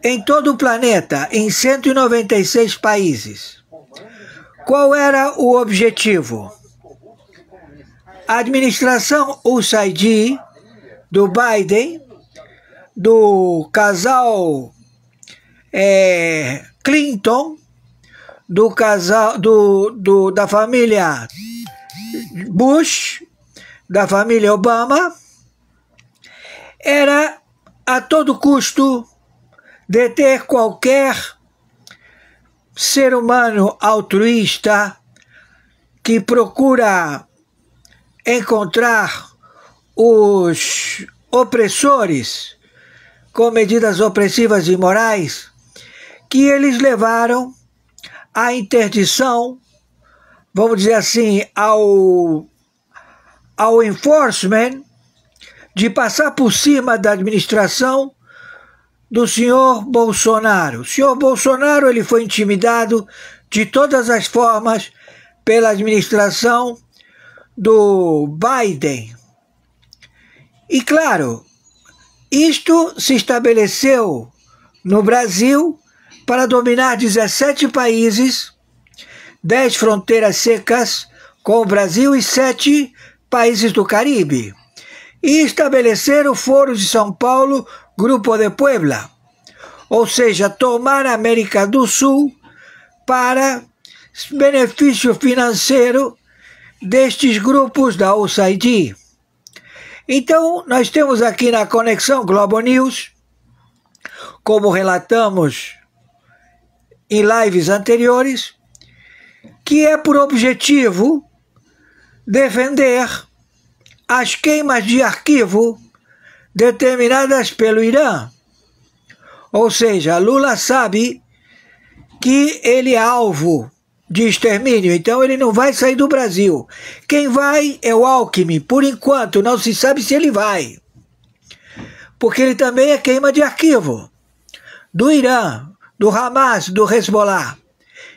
em todo o planeta, em 196 países. Qual era o objetivo? A administração USAID do Biden, do casal Clinton, do casal da família Bush, da família Obama, era a todo custo deter qualquer ser humano altruísta que procura encontrar os opressores com medidas opressivas e imorais, que eles levaram à interdição, vamos dizer assim, ao enforcement, de passar por cima da administração do senhor Bolsonaro. O senhor Bolsonaro, ele foi intimidado de todas as formas pela administração do Biden. E claro, isto se estabeleceu no Brasil para dominar 17 países, 10 fronteiras secas com o Brasil e 7 países do Caribe. E estabelecer o Foro de São Paulo, Grupo de Puebla, ou seja, tomar a América do Sul para benefício financeiro destes grupos da USAID. Então, nós temos aqui na Conexão Globo News, como relatamos em lives anteriores, que é por objetivo defender as queimas de arquivo determinadas pelo Irã. Ou seja, Lula sabe que ele é alvo de extermínio, então ele não vai sair do Brasil. Quem vai é o Alckmin. Por enquanto, não se sabe se ele vai. Porque ele também é queima de arquivo do Irã, do Hamas, do Hezbollah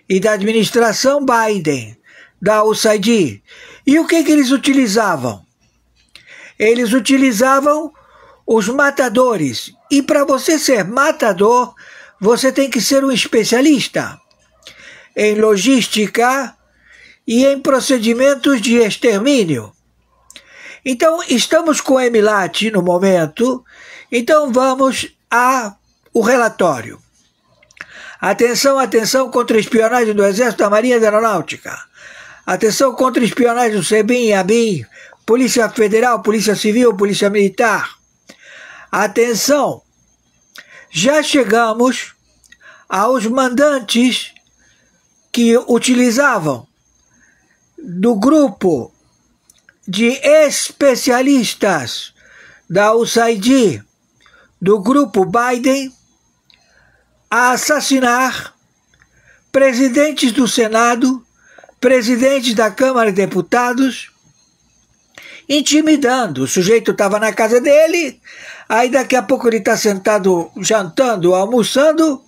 e da administração Biden, da USAID. E o que eles utilizavam? Eles utilizavam os matadores. E para você ser matador, você tem que ser um especialista em logística e em procedimentos de extermínio. Então, estamos com o Emilat no momento, então vamos ao relatório. Atenção, atenção contra a espionagem do Exército, da Marinha e da Aeronáutica. Atenção contra a espionagem do SEBIN, ABIN, Polícia Federal, Polícia Civil, Polícia Militar. Atenção, já chegamos aos mandantes que utilizavam do grupo de especialistas da USAID, do grupo Biden, a assassinar presidentes do Senado, presidentes da Câmara de Deputados, intimidando. O sujeito estava na casa dele, aí daqui a pouco ele está sentado, jantando, almoçando,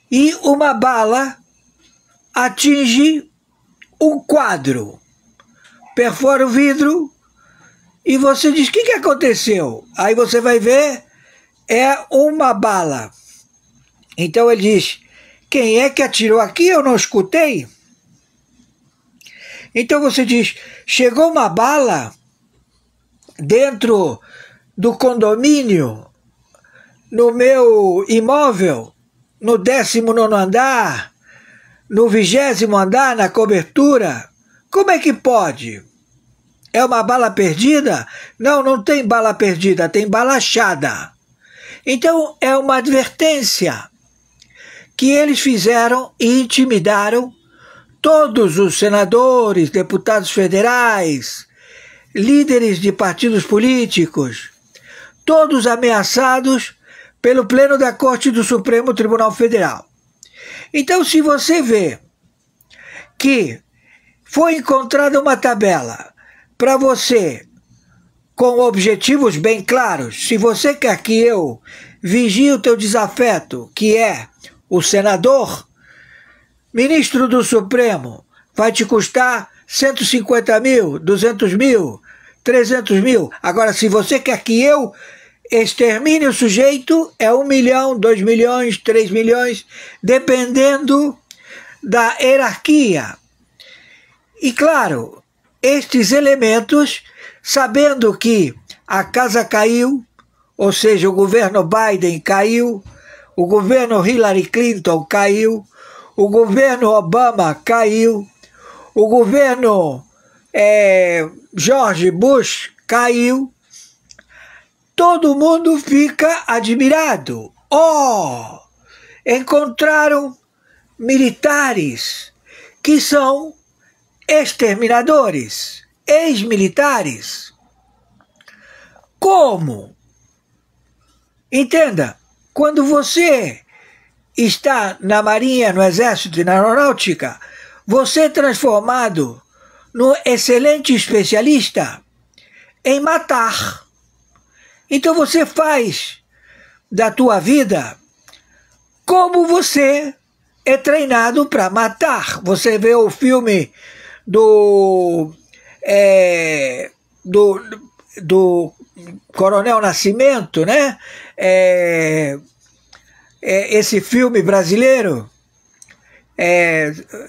e uma bala atinge um quadro, perfora o vidro E você diz, o que aconteceu? Aí você vai ver, é uma bala. Então ele diz, quem é que atirou aqui? Eu não escutei. Então você diz, chegou uma bala dentro do condomínio, no meu imóvel, no 19º andar, no 20º andar, na cobertura. Como é que pode? É uma bala perdida? Não, não tem bala perdida, tem bala achada. Então é uma advertência que eles fizeram e intimidaram todos os senadores, deputados federais, líderes de partidos políticos, todos ameaçados pelo Pleno da Corte do Supremo Tribunal Federal. Então, se você vê que foi encontrada uma tabela para você, com objetivos bem claros, se você quer que eu vigie o teu desafeto, que é o senador, ministro do Supremo, vai te custar 150 mil, 200 mil, 300 mil. Agora, se você quer que eu extermine o sujeito, é 1 milhão, 2 milhões, 3 milhões, dependendo da hierarquia. E claro, estes elementos, sabendo que a casa caiu, ou seja, o governo Biden caiu, o governo Hillary Clinton caiu, o governo Obama caiu, o governo George Bush caiu, todo mundo fica admirado. Oh, encontraram militares que são exterminadores, ex-militares. Como? Entenda, quando você está na Marinha, no Exército e na Aeronáutica, você é transformado no excelente especialista em matar. Então você faz da tua vida como você é treinado para matar. Você vê o filme do Coronel Nascimento, né? Esse filme brasileiro,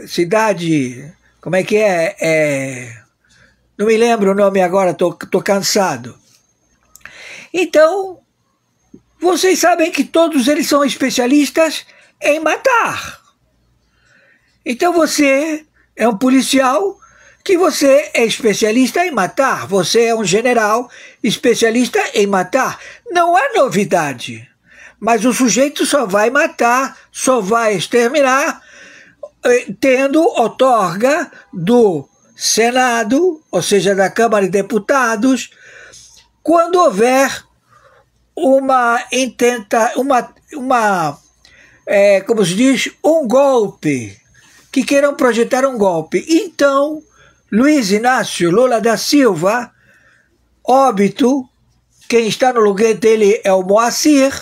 Cidade, como é que não me lembro o nome agora, tô cansado. Então, vocês sabem que todos eles são especialistas em matar. Então você é um policial que você é especialista em matar. Você é um general especialista em matar. Não há novidade. Mas o sujeito só vai matar, só vai exterminar, tendo outorga do Senado, ou seja, da Câmara de Deputados, quando houver como se diz, um golpe, que queiram projetar um golpe. Então, Luiz Inácio Lula da Silva, óbito, quem está no lugar dele é o Moacir,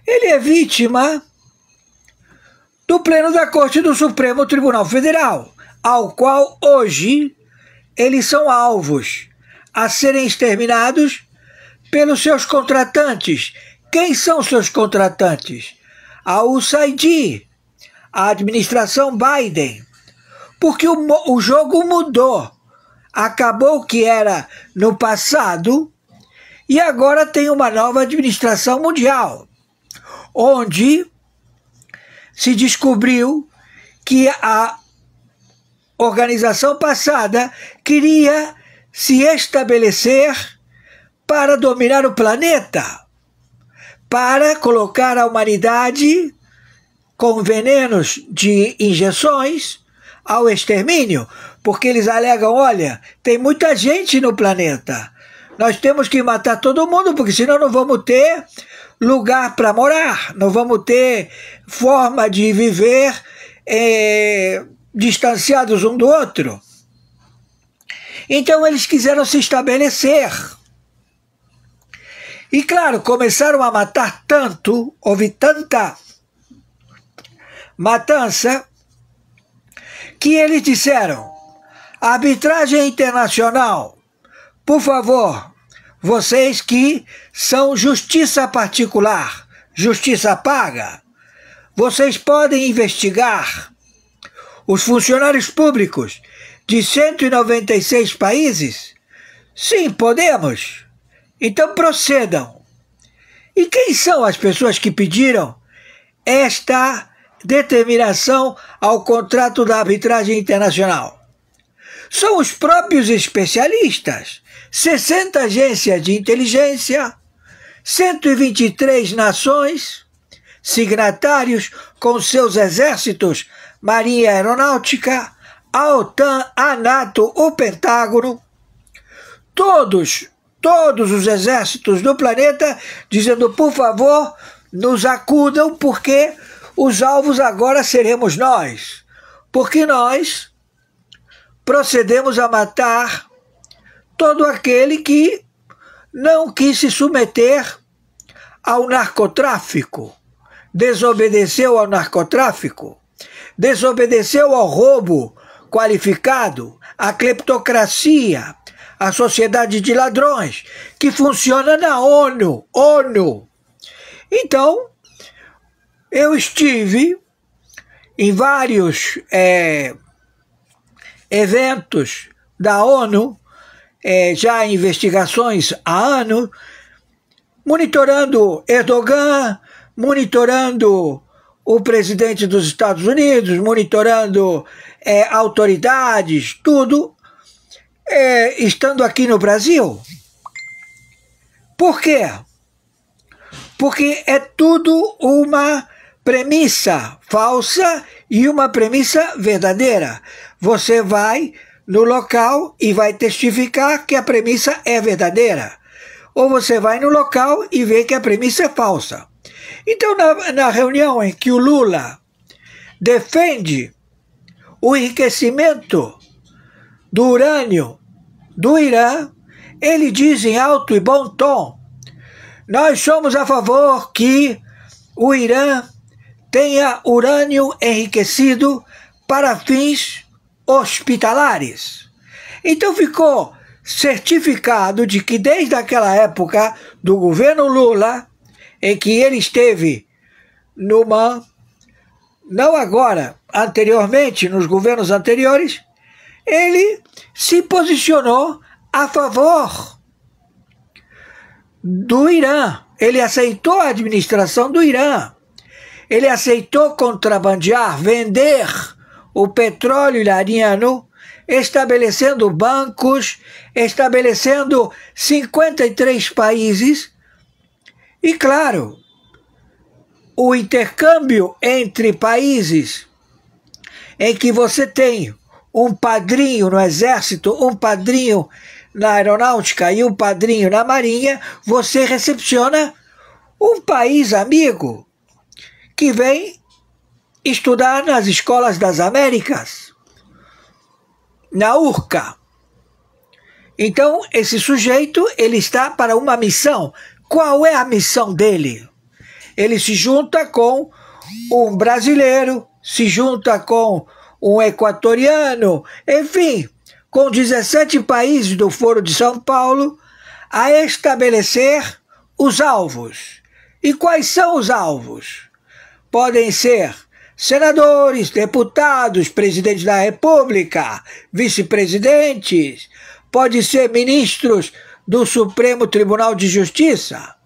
ele é vítima do Pleno da Corte do Supremo Tribunal Federal, ao qual hoje eles são alvos a serem exterminados pelos seus contratantes. Quem são seus contratantes? A USAID, a administração Biden, porque o jogo mudou. Acabou o que era no passado e agora tem uma nova administração mundial, onde se descobriu que a organização passada queria se estabelecer para dominar o planeta, para colocar a humanidade com venenos de injeções ao extermínio, porque eles alegam, olha, tem muita gente no planeta, nós temos que matar todo mundo, porque senão não vamos ter lugar para morar, não vamos ter forma de viver distanciados um do outro. Então eles quiseram se estabelecer. E claro, começaram a matar tanto, houve tanta matança, que eles disseram, a arbitragem internacional por favor, vocês que são justiça particular, justiça paga, vocês podem investigar os funcionários públicos de 196 países? Sim, podemos. Então procedam. E quem são as pessoas que pediram esta determinação ao contrato da arbitragem internacional? São os próprios especialistas. 60 agências de inteligência, 123 nações, signatários com seus exércitos, Marinha Aeronáutica, a OTAN, a NATO, o Pentágono, todos os exércitos do planeta dizendo, por favor, nos acudam, porque os alvos agora seremos nós, porque nós procedemos a matar todo aquele que não quis se submeter ao narcotráfico, desobedeceu ao narcotráfico, desobedeceu ao roubo qualificado, à cleptocracia, à sociedade de ladrões, que funciona na ONU. Então, eu estive em vários eventos da ONU, já em investigações há anos, monitorando Erdogan, monitorando o presidente dos Estados Unidos, monitorando autoridades, tudo, estando aqui no Brasil. Por quê? Porque é tudo uma premissa falsa e uma premissa verdadeira. Você vai no local e vai testificar que a premissa é verdadeira. Ou você vai no local e vê que a premissa é falsa. Então, na reunião em que o Lula defende o enriquecimento do urânio do Irã, ele diz em alto e bom tom: nós somos a favor que o Irã tenha urânio enriquecido para fins hospitalares. Então ficou certificado de que desde aquela época do governo Lula, em que ele esteve não agora, anteriormente, nos governos anteriores, ele se posicionou a favor do Irã. Ele aceitou a administração do Irã. Ele aceitou contrabandear, vender o petróleo iraniano, estabelecendo bancos, estabelecendo 53 países. E, claro, o intercâmbio entre países em que você tem um padrinho no exército, um padrinho na aeronáutica e um padrinho na marinha, você recepciona um país amigo que vem estudar nas escolas das Américas, na URCA. Então, esse sujeito, ele está para uma missão. Qual é a missão dele? Ele se junta com um brasileiro, se junta com um equatoriano, enfim, com 17 países do Foro de São Paulo, a estabelecer os alvos. E quais são os alvos? Podem ser senadores, deputados, presidentes da República, vice-presidentes, pode ser ministros do Supremo Tribunal de Justiça,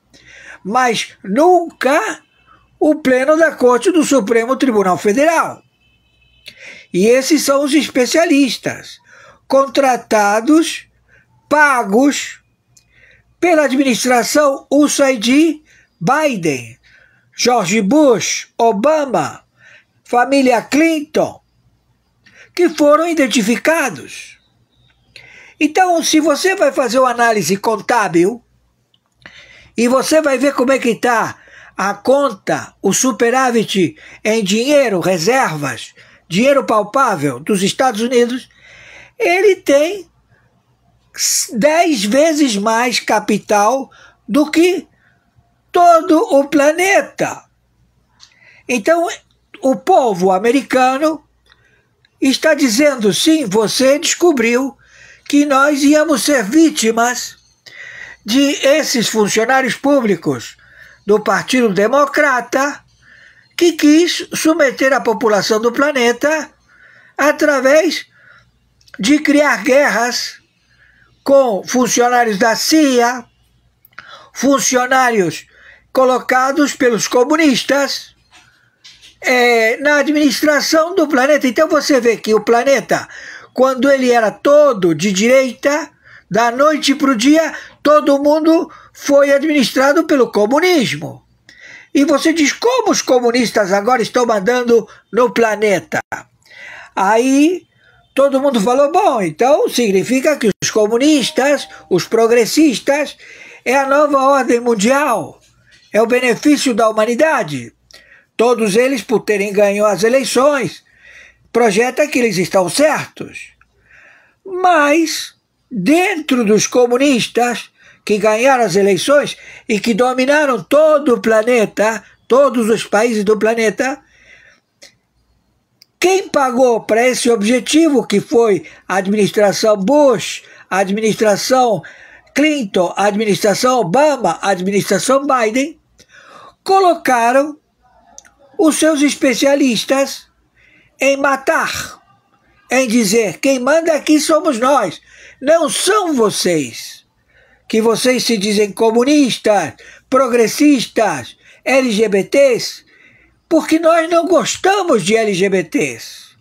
mas nunca o pleno da Corte do Supremo Tribunal Federal. E esses são os especialistas, contratados, pagos pela administração USAID, Biden, George Bush, Obama, família Clinton, que foram identificados. Então, se você vai fazer uma análise contábil e você vai ver como é que está a conta, o superávit em dinheiro, reservas, dinheiro palpável dos Estados Unidos, ele tem 10 vezes mais capital do que todo o planeta. Então, o povo americano está dizendo, sim, você descobriu que nós íamos ser vítimas de esses funcionários públicos do Partido Democrata que quis submeter a população do planeta através de criar guerras com funcionários da CIA, funcionários colocados pelos comunistas na administração do planeta. Então você vê que o planeta, quando ele era todo de direita, da noite para o dia, todo mundo foi administrado pelo comunismo. E você diz, como os comunistas agora estão mandando no planeta? Aí todo mundo falou, bom, então significa que os comunistas, os progressistas, é a nova ordem mundial, é o benefício da humanidade. Todos eles, por terem ganho as eleições, projetam que eles estão certos. Mas, dentro dos comunistas que ganharam as eleições e que dominaram todo o planeta, todos os países do planeta, quem pagou para esse objetivo, que foi a administração Bush, a administração Clinton, a administração Obama, a administração Biden, colocaram os seus especialistas em matar, em dizer, quem manda aqui somos nós, não são vocês, que vocês se dizem comunistas, progressistas, LGBTs, porque nós não gostamos de LGBTs.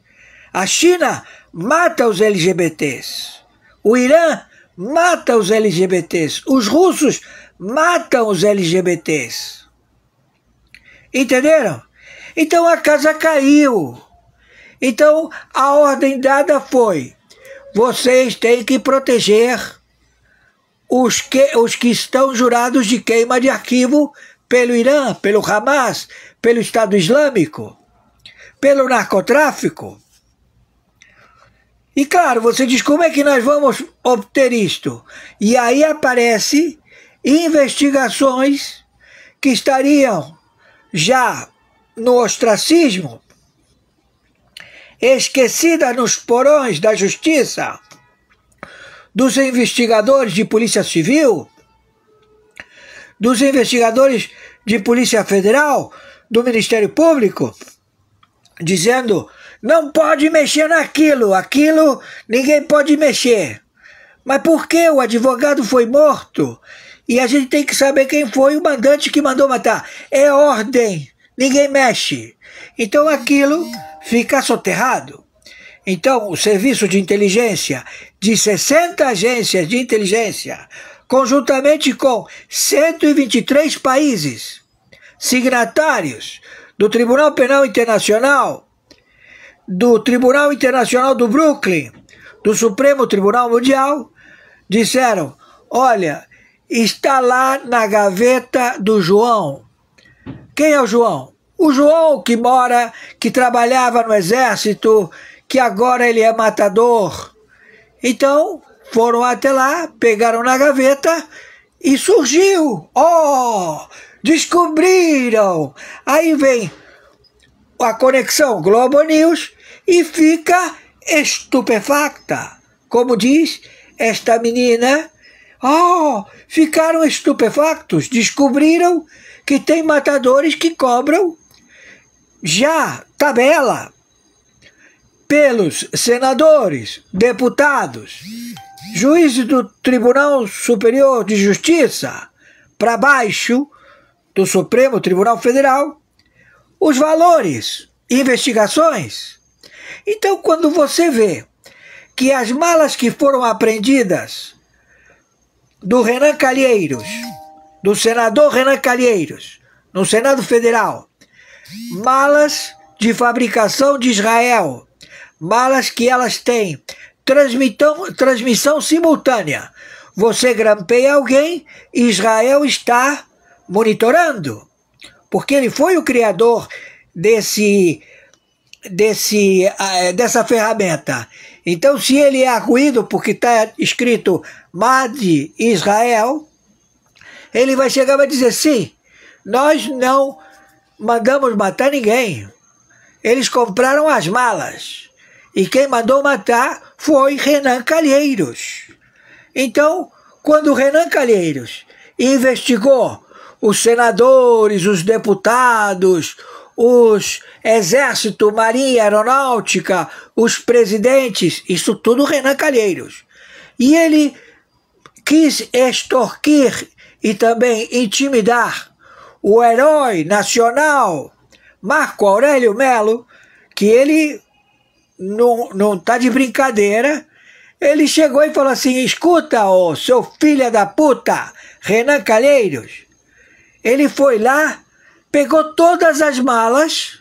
A China mata os LGBTs, o Irã mata os LGBTs, os russos matam os LGBTs. Entenderam? Então a casa caiu. Então a ordem dada foi, vocês têm que proteger os que estão jurados de queima de arquivo pelo Irã, pelo Hamas, pelo Estado Islâmico, pelo narcotráfico. E claro, você diz, como é que nós vamos obter isto? E aí aparecem investigações que estariam já no ostracismo, esquecidas nos porões da justiça, dos investigadores de polícia civil, dos investigadores de polícia federal, do Ministério Público, dizendo, não pode mexer naquilo, aquilo ninguém pode mexer. Mas por que o advogado foi morto? E a gente tem que saber quem foi o mandante que mandou matar. É ordem, ninguém mexe. Então aquilo fica soterrado. Então o serviço de inteligência de 60 agências de inteligência, conjuntamente com 123 países signatários do Tribunal Penal Internacional, do Tribunal Internacional do Brooklyn, do Supremo Tribunal Mundial, disseram, olha, está lá na gaveta do João. Quem é o João? O João que trabalhava no exército, que agora ele é matador. Então, foram até lá, pegaram na gaveta e surgiu. Oh, descobriram. Aí vem a conexão Globo News e fica estupefacta. Como diz esta menina, oh, ficaram estupefactos, descobriram que tem matadores que cobram já tabela pelos senadores, deputados, juízes do Tribunal Superior de Justiça, para baixo do Supremo Tribunal Federal, os valores, investigações. Então, quando você vê que as malas que foram apreendidas do Renan Calheiros, do senador Renan Calheiros, no Senado Federal, malas de fabricação de Israel, malas que elas têm transmissão simultânea. Você grampeia alguém, Israel está monitorando, porque ele foi o criador dessa ferramenta. Então, se ele é arguído porque está escrito Made Israel, ele vai chegar e vai dizer, sim, nós não mandamos matar ninguém. Eles compraram as malas. E quem mandou matar foi Renan Calheiros. Então, quando Renan Calheiros investigou os senadores, os deputados, os exército, marinha, aeronáutica, os presidentes, isso tudo Renan Calheiros. E ele quis extorquir e também intimidar o herói nacional Marco Aurélio Melo, que ele não tá de brincadeira. Ele chegou e falou assim: escuta, ô seu filho da puta, Renan Calheiros. Ele foi lá, pegou todas as malas,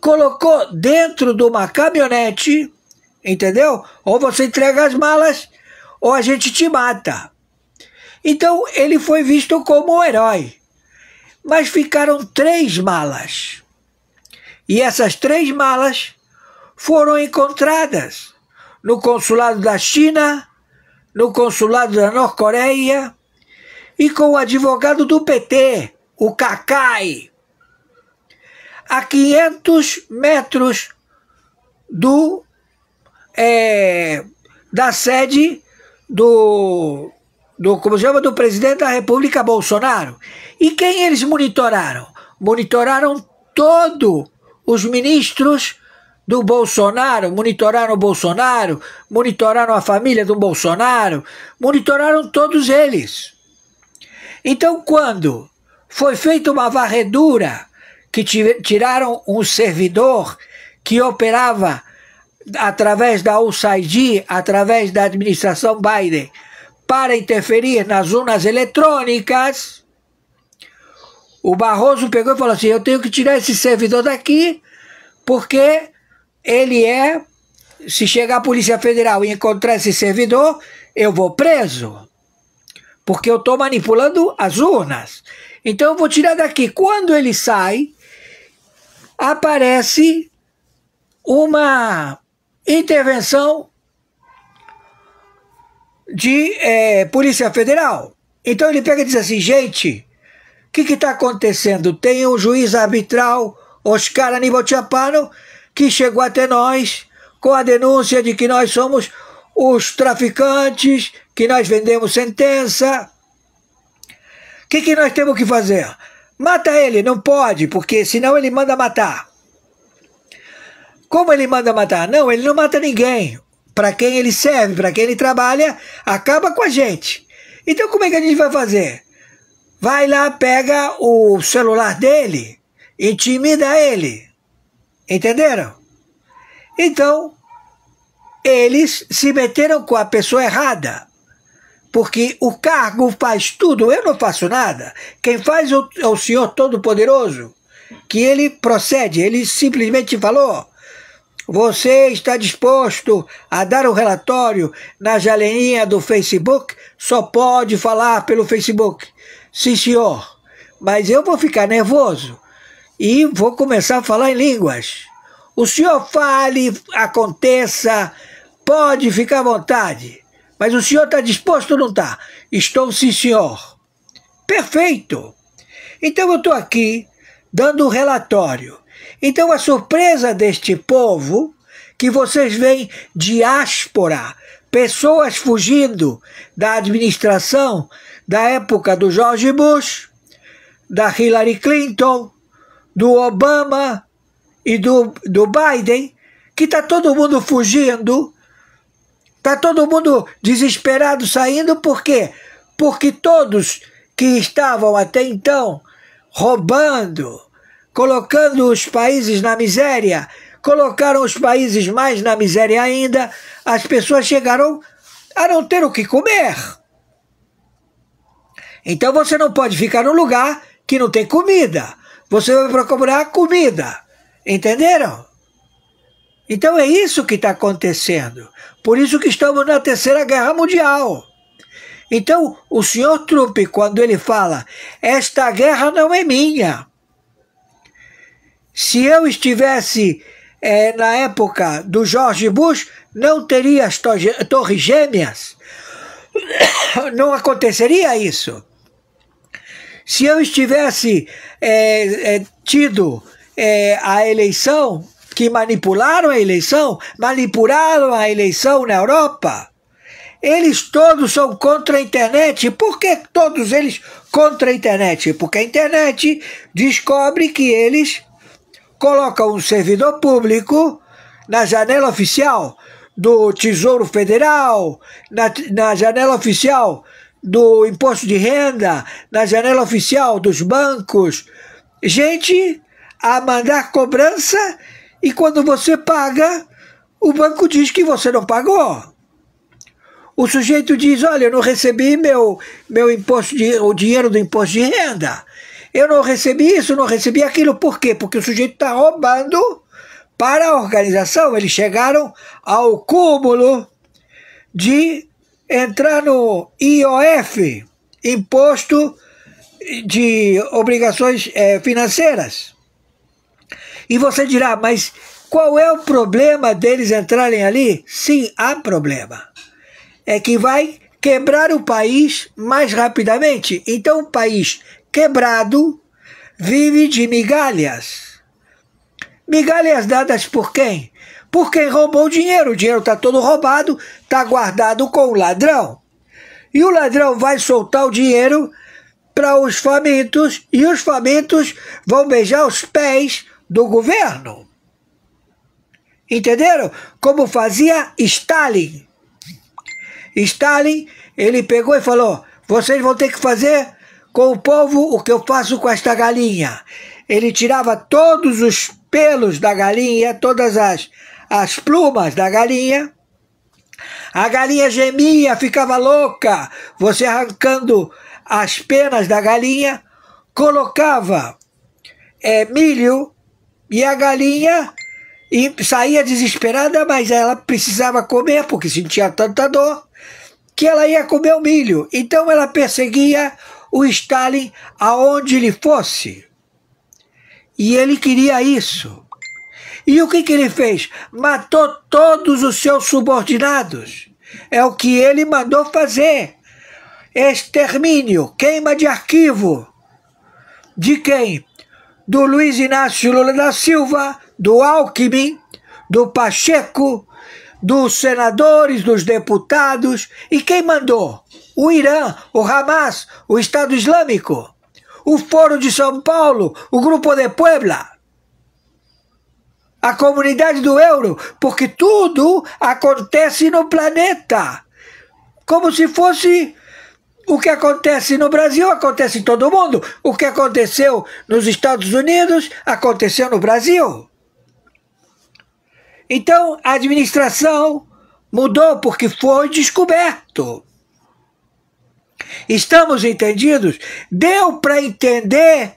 colocou dentro de uma caminhonete, entendeu? Ou você entrega as malas, ou a gente te mata. Então ele foi visto como um herói. Mas ficaram 3 malas. E essas 3 malas foram encontradas no consulado da China, no consulado da Norte-Coreia e com o advogado do PT, o Cacai, a 500 metros da sede como chama, do presidente da República, Bolsonaro. E quem eles monitoraram? Monitoraram todos os ministros do Bolsonaro, monitoraram o Bolsonaro, monitoraram a família do Bolsonaro, monitoraram todos eles. Então, quando foi feita uma varredura, que tiraram um servidor que operava através da USAID, através da administração Biden, para interferir nas urnas eletrônicas, o Barroso pegou e falou assim: eu tenho que tirar esse servidor daqui, porque ele se chegar a Polícia Federal e encontrar esse servidor, eu vou preso, porque eu estou manipulando as urnas. Então eu vou tirar daqui. Quando ele sai, aparece uma intervenção de Polícia Federal. Então ele pega e diz assim: gente, o que está acontecendo? Tem um juiz arbitral, Oscar Aníbal Chapano, que chegou até nós com a denúncia de que nós somos os traficantes, que nós vendemos sentença. O que nós temos que fazer? Mata ele. Não pode, porque senão ele manda matar. Como ele manda matar? Não, ele não mata ninguém. Para quem ele serve, para quem ele trabalha, acaba com a gente. Então como é que a gente vai fazer? Vai lá, pega o celular dele, intimida ele. Entenderam? Então, eles se meteram com a pessoa errada. Porque o cargo faz tudo, eu não faço nada. Quem faz é o Senhor Todo-Poderoso, que ele procede, ele simplesmente falou: você está disposto a dar o relatório na janelinha do Facebook? Só pode falar pelo Facebook. Sim, senhor. Mas eu vou ficar nervoso e vou começar a falar em línguas. O senhor fale, aconteça, pode ficar à vontade. Mas o senhor está disposto ou não está? Estou, sim, senhor. Perfeito. Então eu estou aqui dando um relatório. Então a surpresa deste povo, que vocês veem diáspora, pessoas fugindo da administração da época do George Bush, da Hillary Clinton, do Obama e do Biden, que está todo mundo fugindo, está todo mundo desesperado saindo. Por quê? Porque todos que estavam até então roubando, colocando os países na miséria, colocaram os países mais na miséria ainda. As pessoas chegaram a não ter o que comer. Então você não pode ficar num lugar que não tem comida. Você vai procurar comida. Entenderam? Então é isso que está acontecendo. Por isso que estamos na Terceira Guerra Mundial. Então o senhor Trump, quando ele fala: esta guerra não é minha. Se eu estivesse na época do George Bush, não teria as torres gêmeas. Não aconteceria isso. Se eu estivesse tido a eleição que manipularam a eleição na Europa. Eles todos são contra a internet. Por que todos eles contra a internet? Porque a internet descobre que eles colocam um servidor público na janela oficial do Tesouro Federal, na janela oficial do Imposto de Renda, na janela oficial dos bancos. Gente a mandar cobrança, e quando você paga, o banco diz que você não pagou. O sujeito diz, olha, eu não recebi meu o dinheiro do imposto de renda. Eu não recebi isso, não recebi aquilo. Por quê? Porque o sujeito está roubando para a organização. Eles chegaram ao cúmulo de entrar no IOF, Imposto de Obrigações Financeiras. E você dirá, mas qual é o problema deles entrarem ali? Sim, há problema. É que vai quebrar o país mais rapidamente. Então o país quebrado vive de migalhas. Migalhas dadas por quem? Por quem roubou o dinheiro. O dinheiro está todo roubado, está guardado com o ladrão. E o ladrão vai soltar o dinheiro para os famintos, e os famintos vão beijar os pés do governo. Entenderam? Como fazia Stalin. Stalin, ele pegou e falou, vocês vão ter que fazer com o povo o que eu faço com esta galinha. Ele tirava todos os pelos da galinha, todas as plumas da galinha. A galinha gemia, ficava louca. Você arrancando as penas da galinha, colocava milho, e a galinha saía desesperada, mas ela precisava comer, porque sentia tanta dor, que ela ia comer o milho. Então ela perseguia o Stalin aonde ele fosse. E ele queria isso. E o que ele fez? Matou todos os seus subordinados. É o que ele mandou fazer. Extermínio, queima de arquivo. De quem? Do Luiz Inácio Lula da Silva, do Alckmin, do Pacheco, dos senadores, dos deputados. E quem mandou? O Irã, o Hamas, o Estado Islâmico, o Foro de São Paulo, o Grupo de Puebla, a Comunidade do Euro, porque tudo acontece no planeta. Como se fosse o que acontece no Brasil, acontece em todo mundo. O que aconteceu nos Estados Unidos, aconteceu no Brasil. Então, a administração mudou porque foi descoberto. Estamos entendidos? Deu para entender?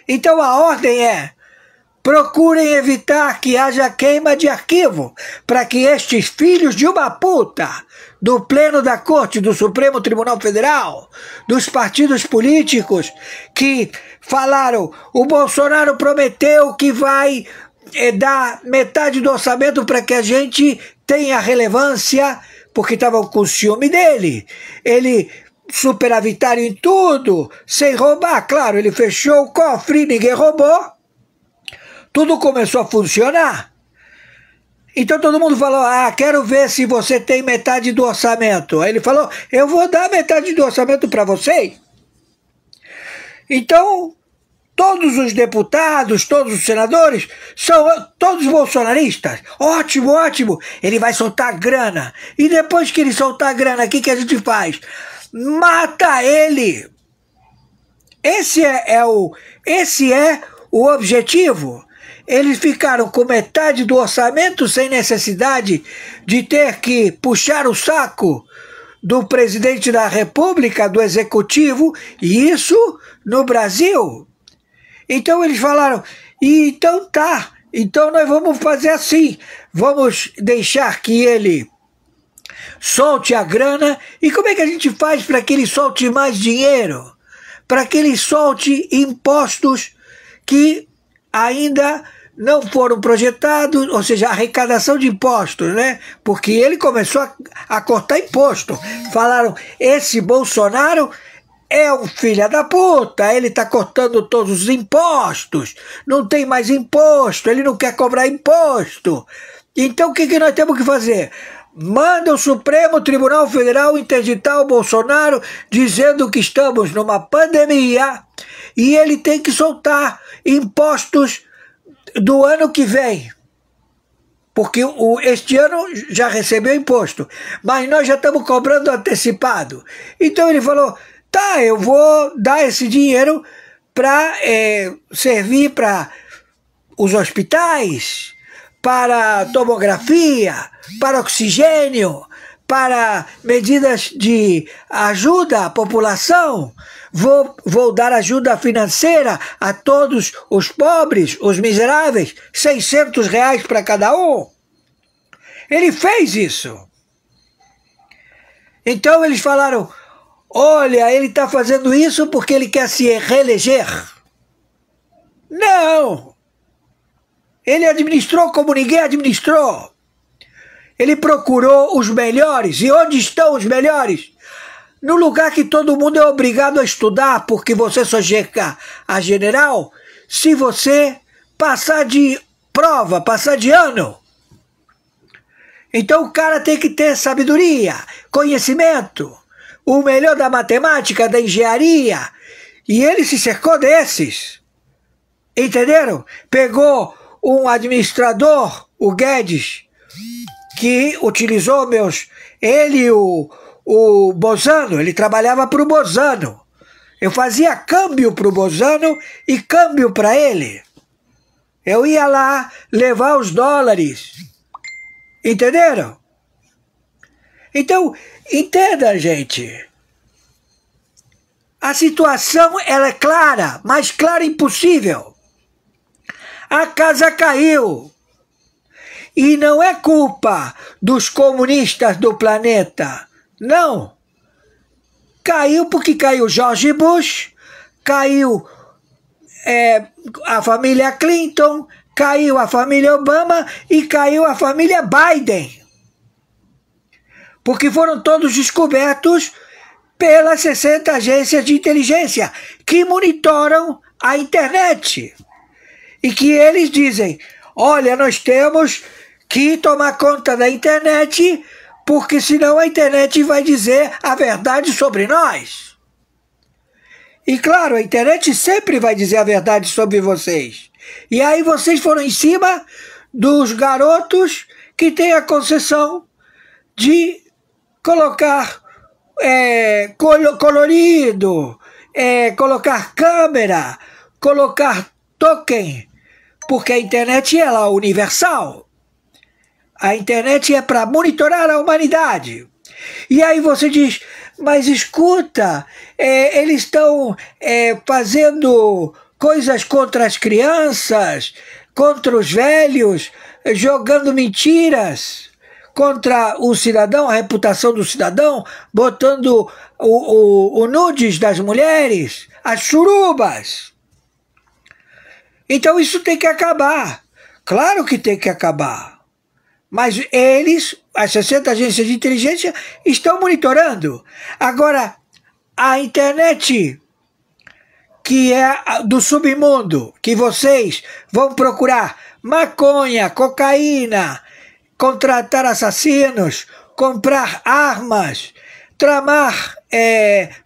Então a ordem é: procurem evitar que haja queima de arquivo, para que estes filhos de uma puta, do Pleno da Corte, do Supremo Tribunal Federal, dos partidos políticos que falaram, o Bolsonaro prometeu que vai dar metade do orçamento para que a gente tenha relevância, porque estavam com ciúme dele. Ele superavitário em tudo, sem roubar. Claro, ele fechou o cofre, ninguém roubou. Tudo começou a funcionar. Então todo mundo falou, quero ver se você tem metade do orçamento. Aí ele falou, eu vou dar metade do orçamento para você. Então, todos os deputados, todos os senadores, são todos bolsonaristas. Ótimo, ótimo. Ele vai soltar grana. E depois que ele soltar grana, o que a gente faz? Mata ele. Esse é o objetivo. Eles ficaram com metade do orçamento sem necessidade de ter que puxar o saco do presidente da República, do Executivo, e isso no Brasil. Então eles falaram, então tá, então nós vamos fazer assim, vamos deixar que ele solte a grana. E como é que a gente faz para que ele solte mais dinheiro? Para que ele solte impostos que ainda não foram projetados, ou seja, arrecadação de impostos, né? Porque ele começou a cortar imposto. Falaram, esse Bolsonaro é um filho da puta, ele está cortando todos os impostos, não tem mais imposto, ele não quer cobrar imposto. Então o que nós temos que fazer? Manda o Supremo Tribunal Federal interditar o Bolsonaro dizendo que estamos numa pandemia e ele tem que soltar impostos do ano que vem. Porque este ano já recebeu imposto, mas nós já estamos cobrando antecipado. Então ele falou, tá, eu vou dar esse dinheiro para servir para os hospitais, para tomografia, para oxigênio, para medidas de ajuda à população. Vou dar ajuda financeira a todos os pobres, os miseráveis, R$600 para cada um. Ele fez isso. Então eles falaram, olha, ele está fazendo isso porque ele quer se reeleger. Não! Ele administrou como ninguém administrou. Ele procurou os melhores. E onde estão os melhores? No lugar que todo mundo é obrigado a estudar, porque você só chega a general se você passar de prova, passar de ano. Então o cara tem que ter sabedoria, conhecimento, o melhor da matemática, da engenharia. E ele se cercou desses. Entenderam? Pegou um administrador, o Guedes, que utilizou ele e o Bozano, ele trabalhava para o Bozano. Eu fazia câmbio para o Bozano e câmbio para ele. Eu ia lá levar os dólares. Entenderam? Então, entenda, gente. A situação ela é clara, mais clara impossível. A casa caiu. E não é culpa dos comunistas do planeta. Não. Caiu porque caiu George Bush, caiu a família Clinton, caiu a família Obama e caiu a família Biden. Porque foram todos descobertos pelas 60 agências de inteligência que monitoram a internet. E que eles dizem, olha, nós temos que tomar conta da internet, porque senão a internet vai dizer a verdade sobre nós. E claro, a internet sempre vai dizer a verdade sobre vocês. E aí vocês foram em cima dos garotos que têm a concessão de colocar colorido, colocar câmera, colocar token, porque a internet ela é universal. A internet é para monitorar a humanidade. E aí você diz, mas escuta, eles estão fazendo coisas contra as crianças, contra os velhos, jogando mentiras contra o cidadão, a reputação do cidadão, botando o nudes das mulheres, as surubas. Então isso tem que acabar. Claro que tem que acabar. Mas eles, as 60 agências de inteligência, estão monitorando. Agora, a internet, que é do submundo, que vocês vão procurar maconha, cocaína, contratar assassinos, comprar armas, tramar,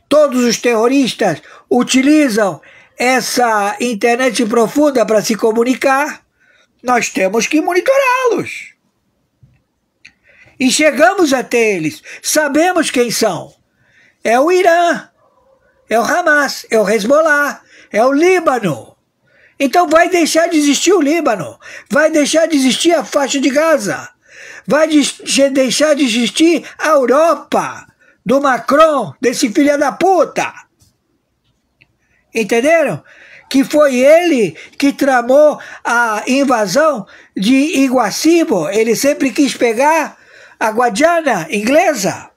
todos os terroristas utilizam essa internet profunda para se comunicar, nós temos que monitorá-los. E chegamos até eles, sabemos quem são. É o Irã, é o Hamas, é o Hezbollah, é o Líbano. Então vai deixar de existir o Líbano, vai deixar de existir a faixa de Gaza, vai deixar de existir a Europa, do Macron, desse filho da puta. Entenderam? Que foi ele que tramou a invasão de Iguacibo. Ele sempre quis pegar a Guadiana inglesa,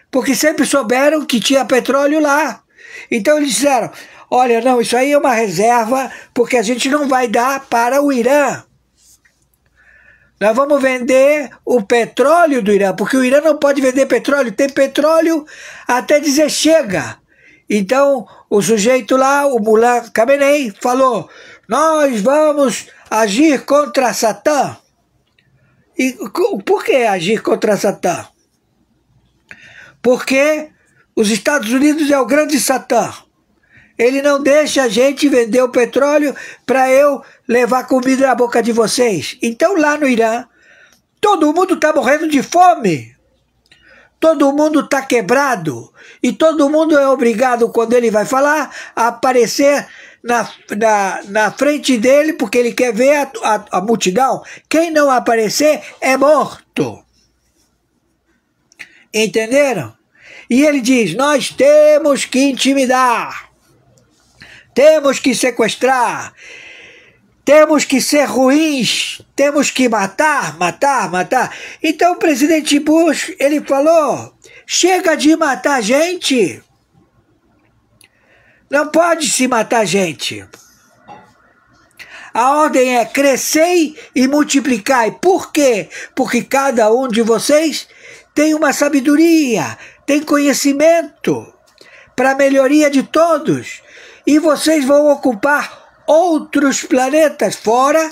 porque sempre souberam que tinha petróleo lá. Então eles disseram, olha, não, isso aí é uma reserva, porque a gente não vai dar para o Irã. Nós vamos vender o petróleo do Irã, porque o Irã não pode vender petróleo, tem petróleo até dizer chega. Então, o sujeito lá, o Mullah Khamenei, falou: nós vamos agir contra Satã. E por que agir contra Satã? Porque os Estados Unidos é o grande Satã. Ele não deixa a gente vender o petróleo para eu levar comida na boca de vocês. Então lá no Irã, todo mundo está morrendo de fome. Todo mundo está quebrado. E todo mundo é obrigado, quando ele vai falar, a aparecer na frente dele, porque ele quer ver a multidão. Quem não aparecer é morto. Entenderam? E ele diz: nós temos que intimidar. Temos que sequestrar, temos que ser ruins, temos que matar. Então o presidente Bush, ele falou: chega de matar gente. Não pode se matar gente. A ordem é crescei e multiplicai. Por quê? Porque cada um de vocês tem uma sabedoria, tem conhecimento para a melhoria de todos. E vocês vão ocupar outros planetas fora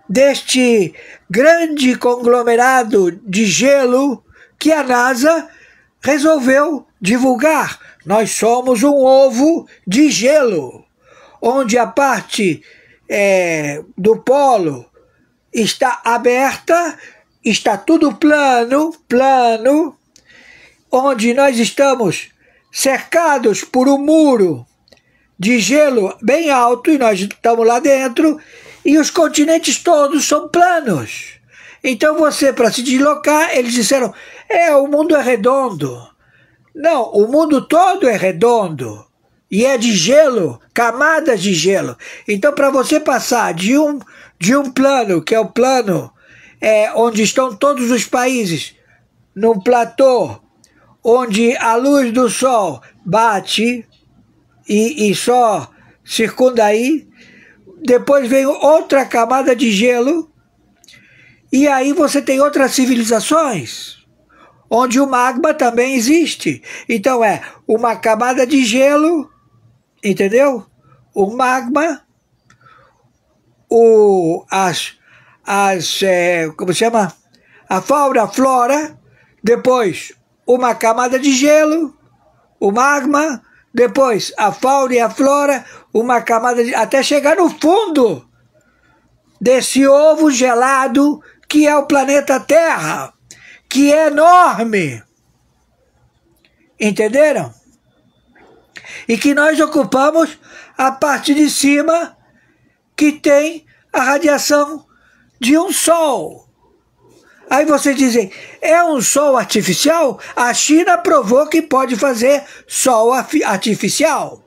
deste grande conglomerado de gelo que a NASA resolveu divulgar. Nós somos um ovo de gelo, onde a parte do polo está aberta, está tudo plano, onde nós estamos cercados por um muro de gelo bem alto, e nós estamos lá dentro, e os continentes todos são planos. Então você, para se deslocar, eles disseram: o mundo é redondo. Não, o mundo todo é redondo, e é de gelo, camadas de gelo. Então, para você passar de um plano, que é o plano onde estão todos os países, num platô, onde a luz do sol bate, e só circunda aí, depois vem outra camada de gelo, e aí você tem outras civilizações, onde o magma também existe. Então é uma camada de gelo, entendeu? O magma, como se chama? A fauna, a flora, depois uma camada de gelo, o magma, depois a fauna e a flora, uma camada até chegar no fundo desse ovo gelado que é o planeta Terra, que é enorme. Entenderam? E que nós ocupamos a parte de cima, que tem a radiação de um sol. Aí vocês dizem: é um sol artificial? A China provou que pode fazer sol artificial.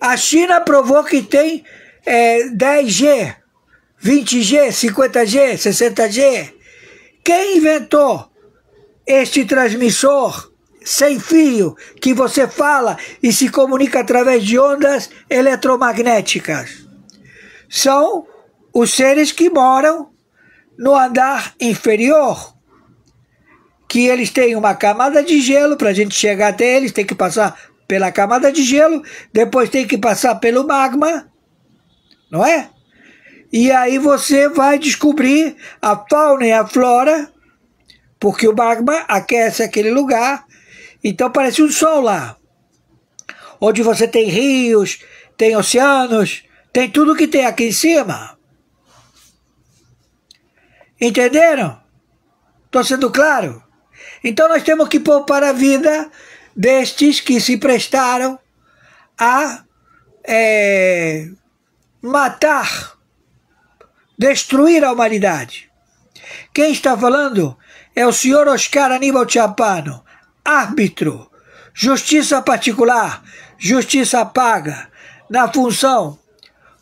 A China provou que tem 10G, 20G, 50G, 60G. Quem inventou este transmissor sem fio que você fala e se comunica através de ondas eletromagnéticas? São os seres que moram no andar inferior, que eles têm uma camada de gelo. Para a gente chegar até eles, tem que passar pela camada de gelo, depois tem que passar pelo magma, não é? E aí você vai descobrir a fauna e a flora, porque o magma aquece aquele lugar. Então parece um sol lá, onde você tem rios, tem oceanos, tem tudo que tem aqui em cima. Entenderam? Estou sendo claro? Então nós temos que poupar a vida destes que se prestaram a matar, destruir a humanidade. Quem está falando é o senhor Oscar Aníbal Chapano, árbitro, justiça particular, justiça paga, na função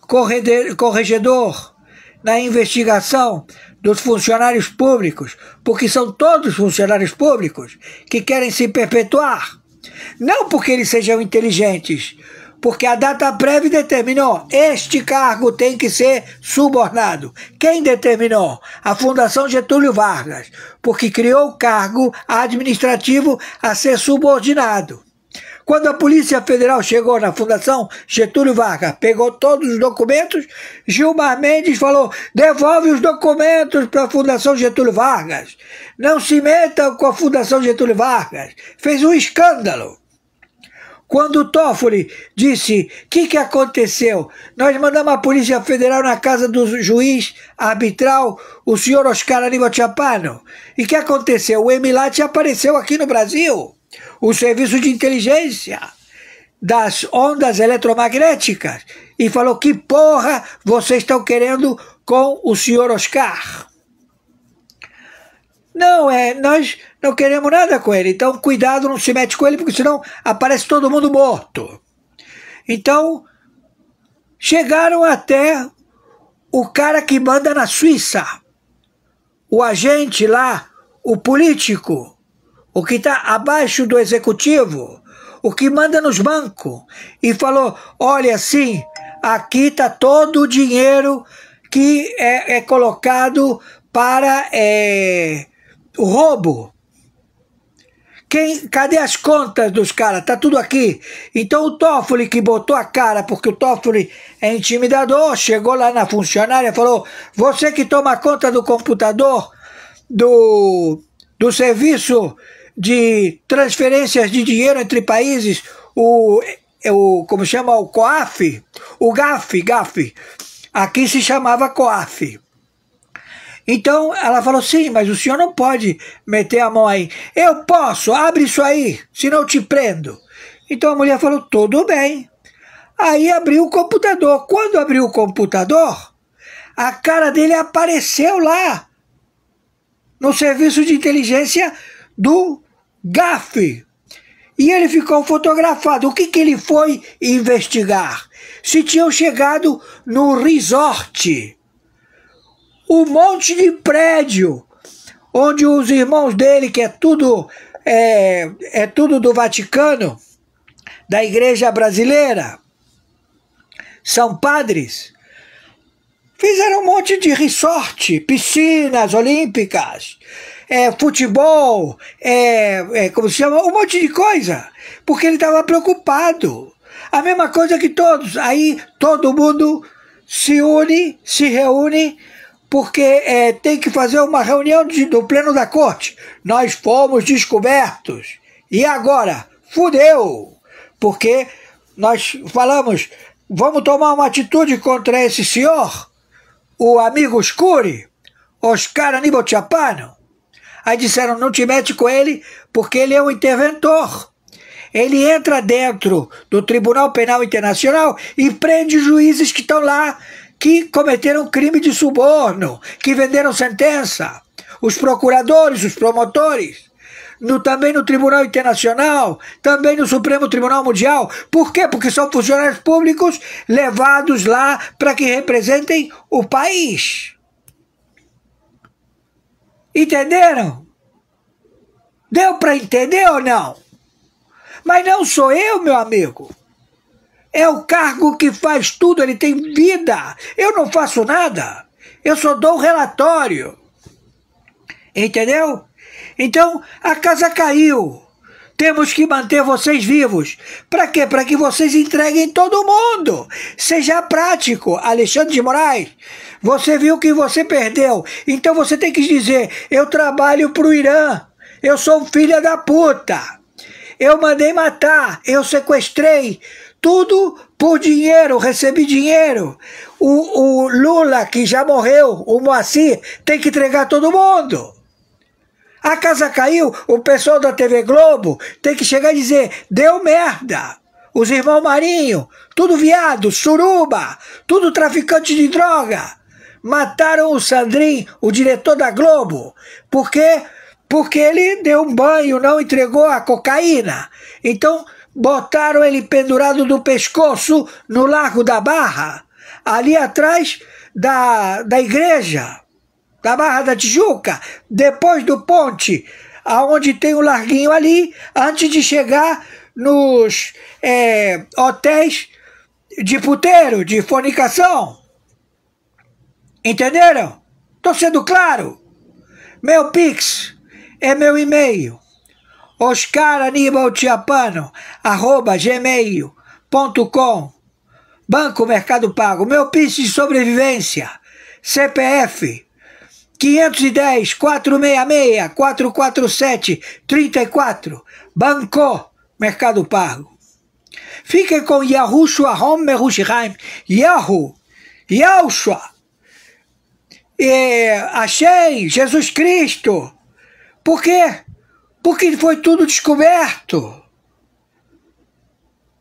corregedor, na investigação dos funcionários públicos, porque são todos funcionários públicos que querem se perpetuar. Não porque eles sejam inteligentes, porque a data prévia determinou, este cargo tem que ser subornado. Quem determinou? A Fundação Getúlio Vargas, porque criou o cargo administrativo a ser subordinado. Quando a Polícia Federal chegou na Fundação Getúlio Vargas, pegou todos os documentos, Gilmar Mendes falou, devolve os documentos para a Fundação Getúlio Vargas. Não se metam com a Fundação Getúlio Vargas. Fez um escândalo. Quando o Toffoli disse, o que aconteceu? Nós mandamos a Polícia Federal na casa do juiz arbitral, o senhor Oscar Aníbal Chapano. E o que aconteceu? O Emilat apareceu aqui no Brasil. O serviço de inteligência das ondas eletromagnéticas e falou, que porra vocês estão querendo com o senhor Oscar? Não, nós não queremos nada com ele, então cuidado, não se mete com ele, porque senão aparece todo mundo morto. Então, chegaram até o cara que manda na Suíça, o agente lá, o político, o que está abaixo do executivo, o que manda nos bancos, e falou, olha, assim, aqui está todo o dinheiro que é colocado para o roubo. Cadê as contas dos caras? Tá tudo aqui. Então o Toffoli, que botou a cara, porque o Toffoli é intimidador, chegou lá na funcionária e falou, você que toma conta do computador do serviço de transferências de dinheiro entre países, como chama, o COAF, o GAF, aqui se chamava COAF. Então ela falou, sim, mas o senhor não pode meter a mão aí. Eu posso, abre isso aí, senão eu te prendo. Então a mulher falou, tudo bem. Aí abriu o computador. Quando abriu o computador, a cara dele apareceu lá, no serviço de inteligência do GAF. E ele ficou fotografado. O que ele foi investigar? Se tinham chegado no resort, um monte de prédio, onde os irmãos dele, que é tudo do Vaticano, da Igreja Brasileira, são padres, fizeram um monte de resort, piscinas olímpicas, futebol, como se chama, um monte de coisa, porque ele estava preocupado. A mesma coisa que todos. Aí todo mundo se reúne, porque tem que fazer uma reunião do pleno da corte. Nós fomos descobertos. E agora? Fudeu! Porque nós falamos, vamos tomar uma atitude contra esse senhor, o amigo Scuri, Oscar Aníbal Chapano. Aí disseram, não te mete com ele, porque ele é um interventor. Ele entra dentro do Tribunal Penal Internacional e prende juízes que estão lá, que cometeram crime de suborno, que venderam sentença. Os procuradores, os promotores. Também no Tribunal Internacional, também no Supremo Tribunal Mundial. Por quê? Porque são funcionários públicos levados lá para que representem o país. Entenderam? Deu para entender ou não? Mas não sou eu, meu amigo. É o cargo que faz tudo, ele tem vida. Eu não faço nada. Eu só dou um relatório. Entendeu? Então, a casa caiu. Temos que manter vocês vivos. Para quê? Para que vocês entreguem todo mundo. Seja prático. Alexandre de Moraes, você viu que você perdeu. Então você tem que dizer, eu trabalho para o Irã. Eu sou um filho da puta. Eu mandei matar. Eu sequestrei. Tudo por dinheiro. Recebi dinheiro. O Lula, que já morreu, o Moacir, tem que entregar todo mundo. A casa caiu, o pessoal da TV Globo tem que chegar e dizer, deu merda. Os irmãos Marinho, tudo viado, suruba, tudo traficante de droga. Mataram o Sandrin, o diretor da Globo. Por quê? Porque ele deu um banho, não entregou a cocaína. Então, botaram ele pendurado do pescoço no Largo da Barra, ali atrás da igreja, da Barra da Tijuca, depois do ponte, aonde tem o larguinho ali, antes de chegar nos hotéis de puteiro, de fornicação. Entenderam? Tô sendo claro? Meu Pix é meu e-mail, oscaranibalchiapano@gmail.com. Banco Mercado Pago. Meu Pix de sobrevivência, CPF 510-466-447-34. Banco Mercado Pago. Fiquem com Yahushua Hom Merushalayim, Yahushua, Hashem, Jesus Cristo. Por quê? Porque foi tudo descoberto.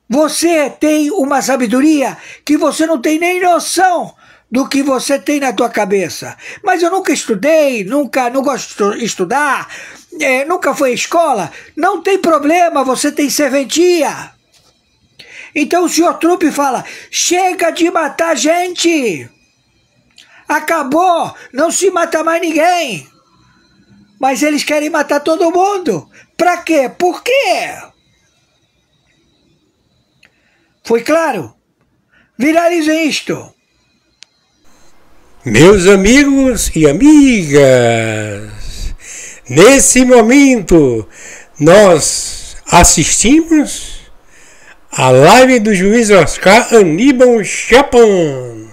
Você tem uma sabedoria que você não tem nem noção do que você tem na tua cabeça. Mas eu nunca estudei, não gosto de estudar, nunca fui à escola. Não tem problema, você tem serventia. Então o senhor Trump fala, chega de matar gente. Acabou, não se mata mais ninguém. Mas eles querem matar todo mundo. Pra quê? Por quê? Foi claro? Viralizem isto. Meus amigos e amigas, nesse momento nós assistimos a live do juiz Oscar Aníbal Chapman.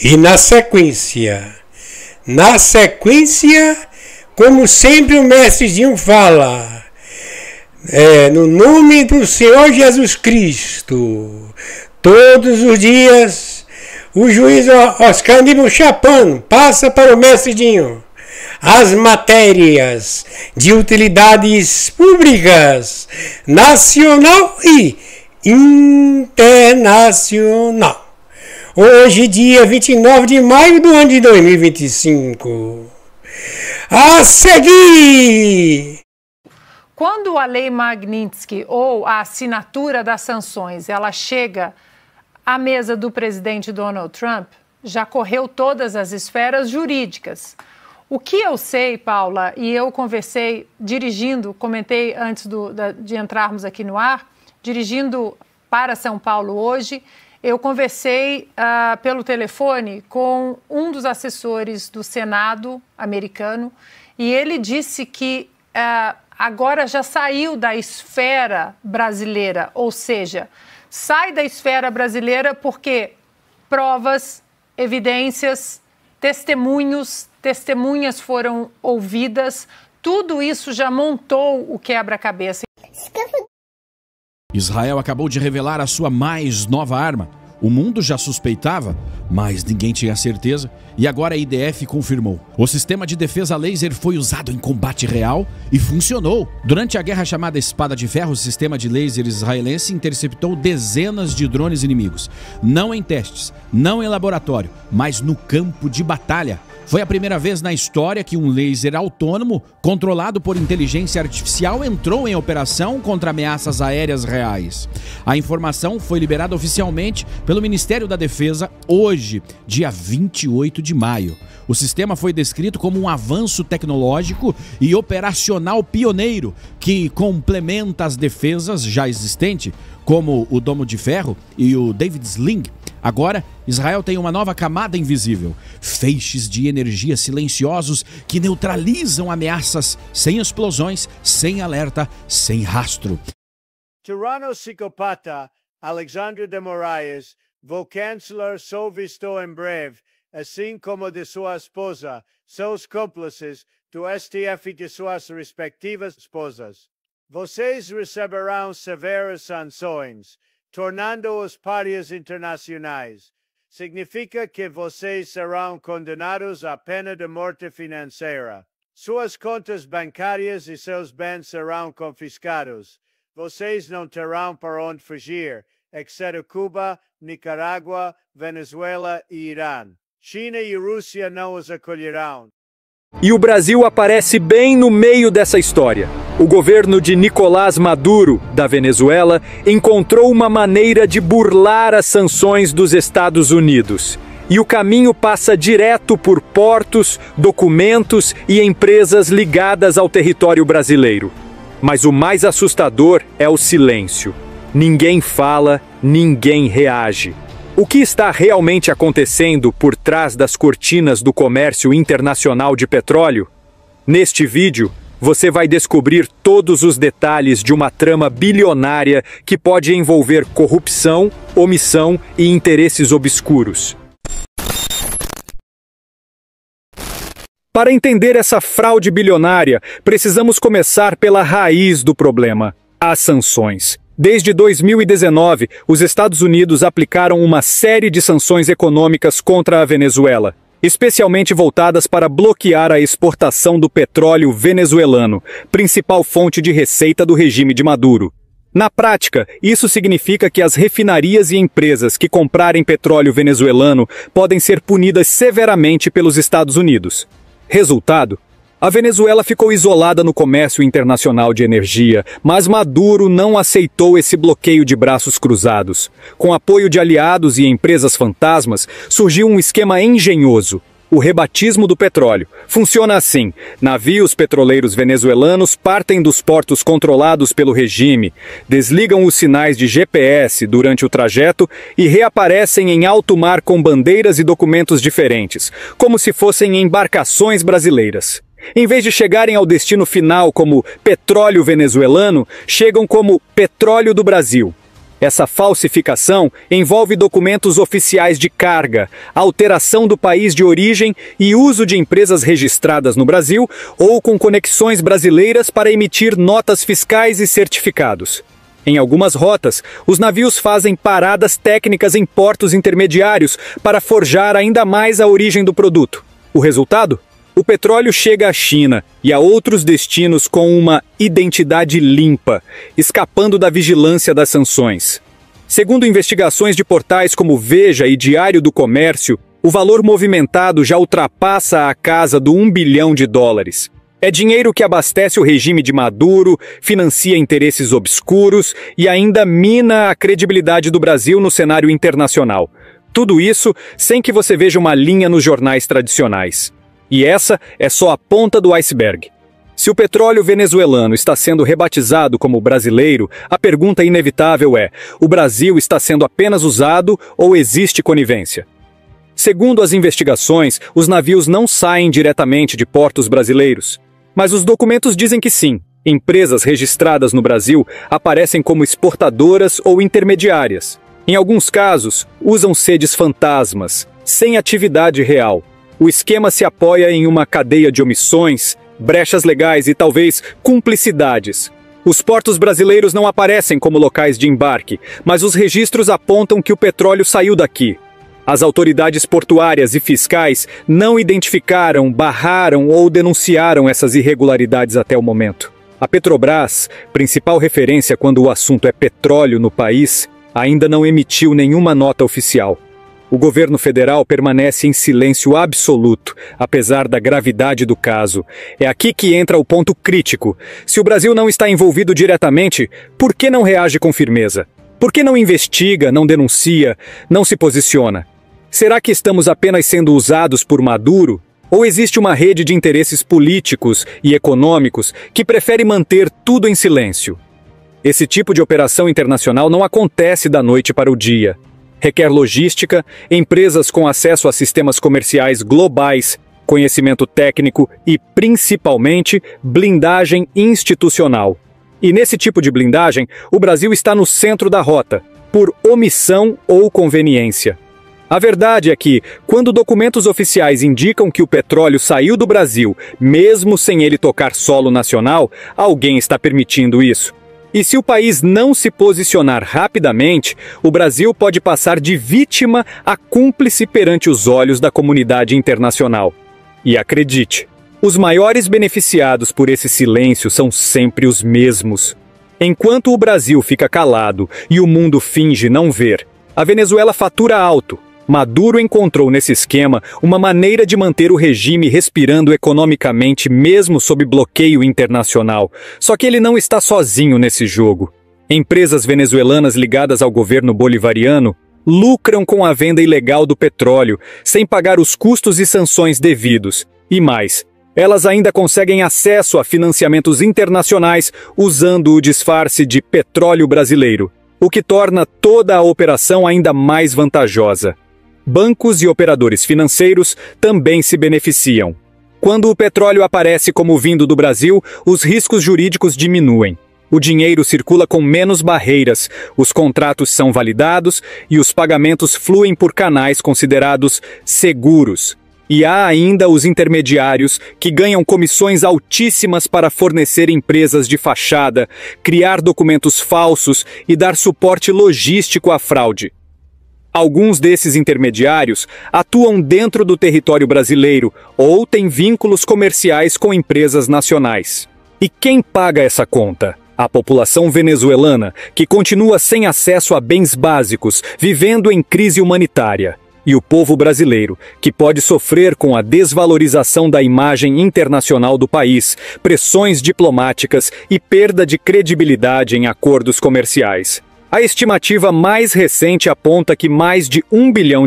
E na sequência, como sempre o mestrezinho fala, no nome do Senhor Jesus Cristo, todos os dias, o juiz Oscar Aníbal Chapman passa para o mestrezinho as matérias de utilidades públicas, nacional e internacional. Hoje, dia 29 de maio do ano de 2025. A seguir! Quando a lei Magnitsky ou a assinatura das sanções ela chega à mesa do presidente Donald Trump, já correu todas as esferas jurídicas. O que eu sei, Paula, e eu conversei dirigindo, comentei antes de entrarmos aqui no ar, dirigindo para São Paulo hoje, eu conversei pelo telefone com um dos assessores do Senado americano e ele disse que agora já saiu da esfera brasileira, ou seja, sai da esfera brasileira porque provas, evidências, testemunhas foram ouvidas, tudo isso já montou o quebra-cabeça. Israel acabou de revelar a sua mais nova arma. O mundo já suspeitava, mas ninguém tinha certeza, e agora a IDF confirmou. O sistema de defesa laser foi usado em combate real e funcionou. Durante a guerra chamada Espada de Ferro, o sistema de laser israelense interceptou dezenas de drones inimigos. Não em testes, não em laboratório, mas no campo de batalha. Foi a primeira vez na história que um laser autônomo, controlado por inteligência artificial, entrou em operação contra ameaças aéreas reais. A informação foi liberada oficialmente pelo Ministério da Defesa hoje, dia 28 de maio. O sistema foi descrito como um avanço tecnológico e operacional pioneiro que complementa as defesas já existentes, como o Domo de Ferro e o David Sling. Agora, Israel tem uma nova camada invisível, feixes de energia silenciosos que neutralizam ameaças sem explosões, sem alerta, sem rastro. Tirano psicopata Alexandre de Moraes, Volcanceler solvistou em breve, assim como de sua esposa, seus cúmplices do STF e de suas respectivas esposas. Vocês receberão severas sanções, tornando-os párias internacionais. Significa que vocês serão condenados à pena de morte financeira. Suas contas bancárias e seus bens serão confiscados. Vocês não terão para onde fugir, exceto Cuba, Nicarágua, Venezuela e Irã. China e Rússia não os acolherão. E o Brasil aparece bem no meio dessa história. O governo de Nicolás Maduro, da Venezuela, encontrou uma maneira de burlar as sanções dos Estados Unidos. E o caminho passa direto por portos, documentos e empresas ligadas ao território brasileiro. Mas o mais assustador é o silêncio. Ninguém fala, ninguém reage. O que está realmente acontecendo por trás das cortinas do comércio internacional de petróleo? Neste vídeo, você vai descobrir todos os detalhes de uma trama bilionária que pode envolver corrupção, omissão e interesses obscuros. Para entender essa fraude bilionária, precisamos começar pela raiz do problema: as sanções. Desde 2019, os Estados Unidos aplicaram uma série de sanções econômicas contra a Venezuela, especialmente voltadas para bloquear a exportação do petróleo venezuelano, principal fonte de receita do regime de Maduro. Na prática, isso significa que as refinarias e empresas que comprarem petróleo venezuelano podem ser punidas severamente pelos Estados Unidos. Resultado: a Venezuela ficou isolada no comércio internacional de energia, mas Maduro não aceitou esse bloqueio de braços cruzados. Com apoio de aliados e empresas fantasmas, surgiu um esquema engenhoso: o rebatismo do petróleo. Funciona assim: navios petroleiros venezuelanos partem dos portos controlados pelo regime, desligam os sinais de GPS durante o trajeto e reaparecem em alto mar com bandeiras e documentos diferentes, como se fossem embarcações brasileiras. Em vez de chegarem ao destino final como petróleo venezuelano, chegam como petróleo do Brasil. Essa falsificação envolve documentos oficiais de carga, alteração do país de origem e uso de empresas registradas no Brasil ou com conexões brasileiras para emitir notas fiscais e certificados. Em algumas rotas, os navios fazem paradas técnicas em portos intermediários para forjar ainda mais a origem do produto. O resultado? O petróleo chega à China e a outros destinos com uma identidade limpa, escapando da vigilância das sanções. Segundo investigações de portais como Veja e Diário do Comércio, o valor movimentado já ultrapassa a casa do US$1 bilhão. É dinheiro que abastece o regime de Maduro, financia interesses obscuros e ainda mina a credibilidade do Brasil no cenário internacional. Tudo isso sem que você veja uma linha nos jornais tradicionais. E essa é só a ponta do iceberg. Se o petróleo venezuelano está sendo rebatizado como brasileiro, a pergunta inevitável é: o Brasil está sendo apenas usado ou existe conivência? Segundo as investigações, os navios não saem diretamente de portos brasileiros. Mas os documentos dizem que sim. Empresas registradas no Brasil aparecem como exportadoras ou intermediárias. Em alguns casos, usam sedes fantasmas, sem atividade real. O esquema se apoia em uma cadeia de omissões, brechas legais e talvez cumplicidades. Os portos brasileiros não aparecem como locais de embarque, mas os registros apontam que o petróleo saiu daqui. As autoridades portuárias e fiscais não identificaram, barraram ou denunciaram essas irregularidades até o momento. A Petrobras, principal referência quando o assunto é petróleo no país, ainda não emitiu nenhuma nota oficial. O governo federal permanece em silêncio absoluto, apesar da gravidade do caso. É aqui que entra o ponto crítico. Se o Brasil não está envolvido diretamente, por que não reage com firmeza? Por que não investiga, não denuncia, não se posiciona? Será que estamos apenas sendo usados por Maduro? Ou existe uma rede de interesses políticos e econômicos que prefere manter tudo em silêncio? Esse tipo de operação internacional não acontece da noite para o dia. Requer logística, empresas com acesso a sistemas comerciais globais, conhecimento técnico e, principalmente, blindagem institucional. E nesse tipo de blindagem, o Brasil está no centro da rota, por omissão ou conveniência. A verdade é que, quando documentos oficiais indicam que o petróleo saiu do Brasil, mesmo sem ele tocar solo nacional, alguém está permitindo isso. E se o país não se posicionar rapidamente, o Brasil pode passar de vítima a cúmplice perante os olhos da comunidade internacional. E acredite, os maiores beneficiados por esse silêncio são sempre os mesmos. Enquanto o Brasil fica calado e o mundo finge não ver, a Venezuela fatura alto. Maduro encontrou nesse esquema uma maneira de manter o regime respirando economicamente mesmo sob bloqueio internacional. Só que ele não está sozinho nesse jogo. Empresas venezuelanas ligadas ao governo bolivariano lucram com a venda ilegal do petróleo, sem pagar os custos e sanções devidos. E mais, elas ainda conseguem acesso a financiamentos internacionais usando o disfarce de petróleo brasileiro, o que torna toda a operação ainda mais vantajosa. Bancos e operadores financeiros também se beneficiam. Quando o petróleo aparece como vindo do Brasil, os riscos jurídicos diminuem. O dinheiro circula com menos barreiras, os contratos são validados e os pagamentos fluem por canais considerados seguros. E há ainda os intermediários, que ganham comissões altíssimas para fornecer empresas de fachada, criar documentos falsos e dar suporte logístico à fraude. Alguns desses intermediários atuam dentro do território brasileiro ou têm vínculos comerciais com empresas nacionais. E quem paga essa conta? A população venezuelana, que continua sem acesso a bens básicos, vivendo em crise humanitária. E o povo brasileiro, que pode sofrer com a desvalorização da imagem internacional do país, pressões diplomáticas e perda de credibilidade em acordos comerciais. A estimativa mais recente aponta que mais de US$1 bilhão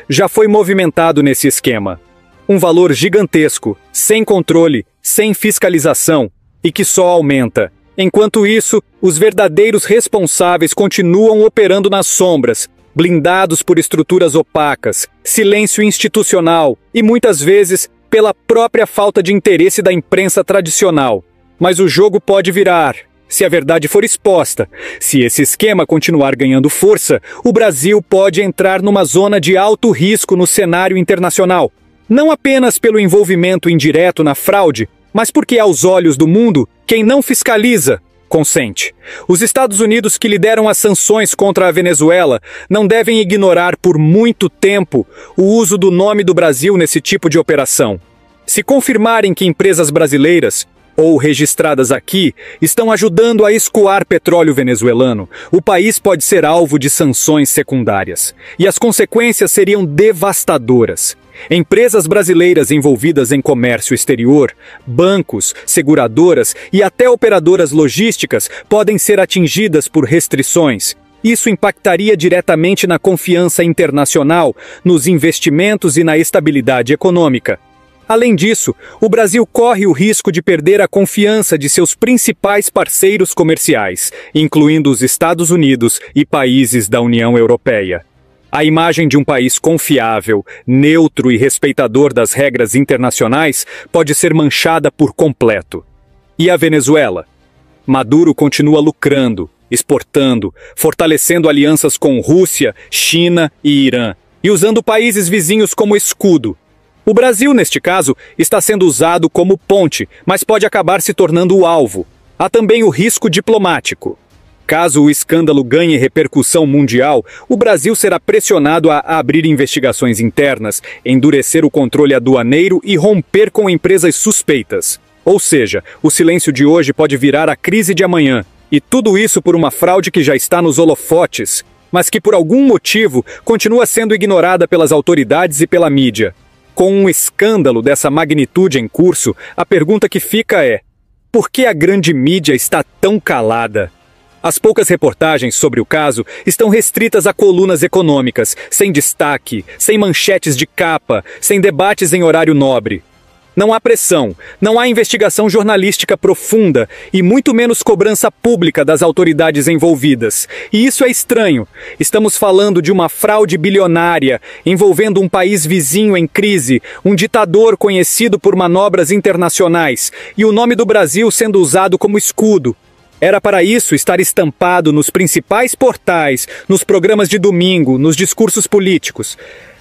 já foi movimentado nesse esquema. Um valor gigantesco, sem controle, sem fiscalização e que só aumenta. Enquanto isso, os verdadeiros responsáveis continuam operando nas sombras, blindados por estruturas opacas, silêncio institucional e, muitas vezes, pela própria falta de interesse da imprensa tradicional. Mas o jogo pode virar, se a verdade for exposta. Se esse esquema continuar ganhando força, o Brasil pode entrar numa zona de alto risco no cenário internacional. Não apenas pelo envolvimento indireto na fraude, mas porque, aos olhos do mundo, quem não fiscaliza, consente. Os Estados Unidos, que lideram as sanções contra a Venezuela, não devem ignorar por muito tempo o uso do nome do Brasil nesse tipo de operação. Se confirmarem que empresas brasileiras, ou registradas aqui, estão ajudando a escoar petróleo venezuelano, o país pode ser alvo de sanções secundárias. E as consequências seriam devastadoras. Empresas brasileiras envolvidas em comércio exterior, bancos, seguradoras e até operadoras logísticas podem ser atingidas por restrições. Isso impactaria diretamente na confiança internacional, nos investimentos e na estabilidade econômica. Além disso, o Brasil corre o risco de perder a confiança de seus principais parceiros comerciais, incluindo os Estados Unidos e países da União Europeia. A imagem de um país confiável, neutro e respeitador das regras internacionais pode ser manchada por completo. E a Venezuela? Maduro continua lucrando, exportando, fortalecendo alianças com Rússia, China e Irã, e usando países vizinhos como escudo. O Brasil, neste caso, está sendo usado como ponte, mas pode acabar se tornando o alvo. Há também o risco diplomático. Caso o escândalo ganhe repercussão mundial, o Brasil será pressionado a abrir investigações internas, endurecer o controle aduaneiro e romper com empresas suspeitas. Ou seja, o silêncio de hoje pode virar a crise de amanhã. E tudo isso por uma fraude que já está nos holofotes, mas que por algum motivo continua sendo ignorada pelas autoridades e pela mídia. Com um escândalo dessa magnitude em curso, a pergunta que fica é: por que a grande mídia está tão calada? As poucas reportagens sobre o caso estão restritas a colunas econômicas, sem destaque, sem manchetes de capa, sem debates em horário nobre. Não há pressão, não há investigação jornalística profunda e muito menos cobrança pública das autoridades envolvidas. E isso é estranho. Estamos falando de uma fraude bilionária envolvendo um país vizinho em crise, um ditador conhecido por manobras internacionais e o nome do Brasil sendo usado como escudo. Era para isso estar estampado nos principais portais, nos programas de domingo, nos discursos políticos.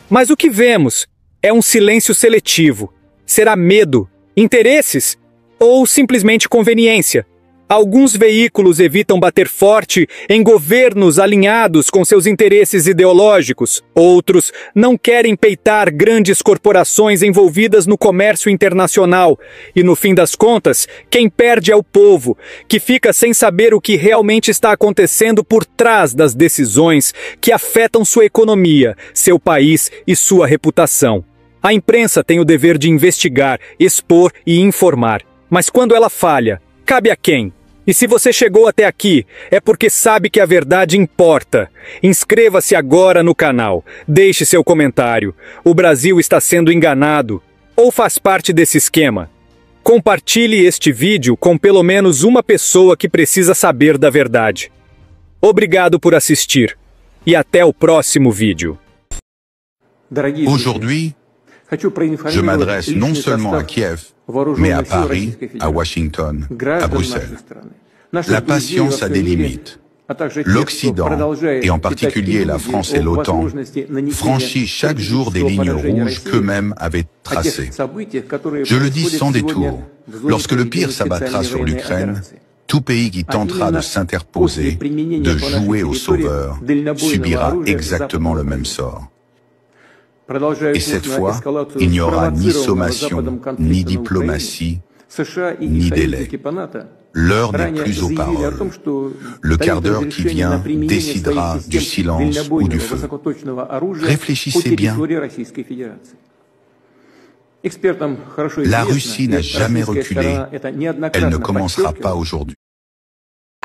Mas o que vemos é um silêncio seletivo. Será medo, interesses ou simplesmente conveniência? Alguns veículos evitam bater forte em governos alinhados com seus interesses ideológicos. Outros não querem peitar grandes corporações envolvidas no comércio internacional. E no fim das contas, quem perde é o povo, que fica sem saber o que realmente está acontecendo por trás das decisões que afetam sua economia, seu país e sua reputação. A imprensa tem o dever de investigar, expor e informar. Mas quando ela falha, cabe a quem? E se você chegou até aqui, é porque sabe que a verdade importa. Inscreva-se agora no canal. Deixe seu comentário. O Brasil está sendo enganado. ou faz parte desse esquema? Compartilhe este vídeo com pelo menos uma pessoa que precisa saber da verdade. Obrigado por assistir e até o próximo vídeo. Aujourd'hui, je m'adresse non seulement à Kiev, mais à Paris, à Washington, à Bruxelles. La patience a des limites. L'Occident, et en particulier la France et l'OTAN, franchit chaque jour des lignes rouges qu'eux-mêmes avaient tracées. Je le dis sans détour, lorsque le pire s'abattra sur l'Ukraine, tout pays qui tentera de s'interposer, de jouer au sauveur, subira exactement le même sort. Et cette fois, il n'y aura ni sommation, ni diplomatie, ni délai. L'heure n'est plus aux paroles. Le quart d'heure qui vient décidera du silence ou du feu. Réfléchissez bien. La Russie n'a jamais reculé. Elle ne commencera pas aujourd'hui.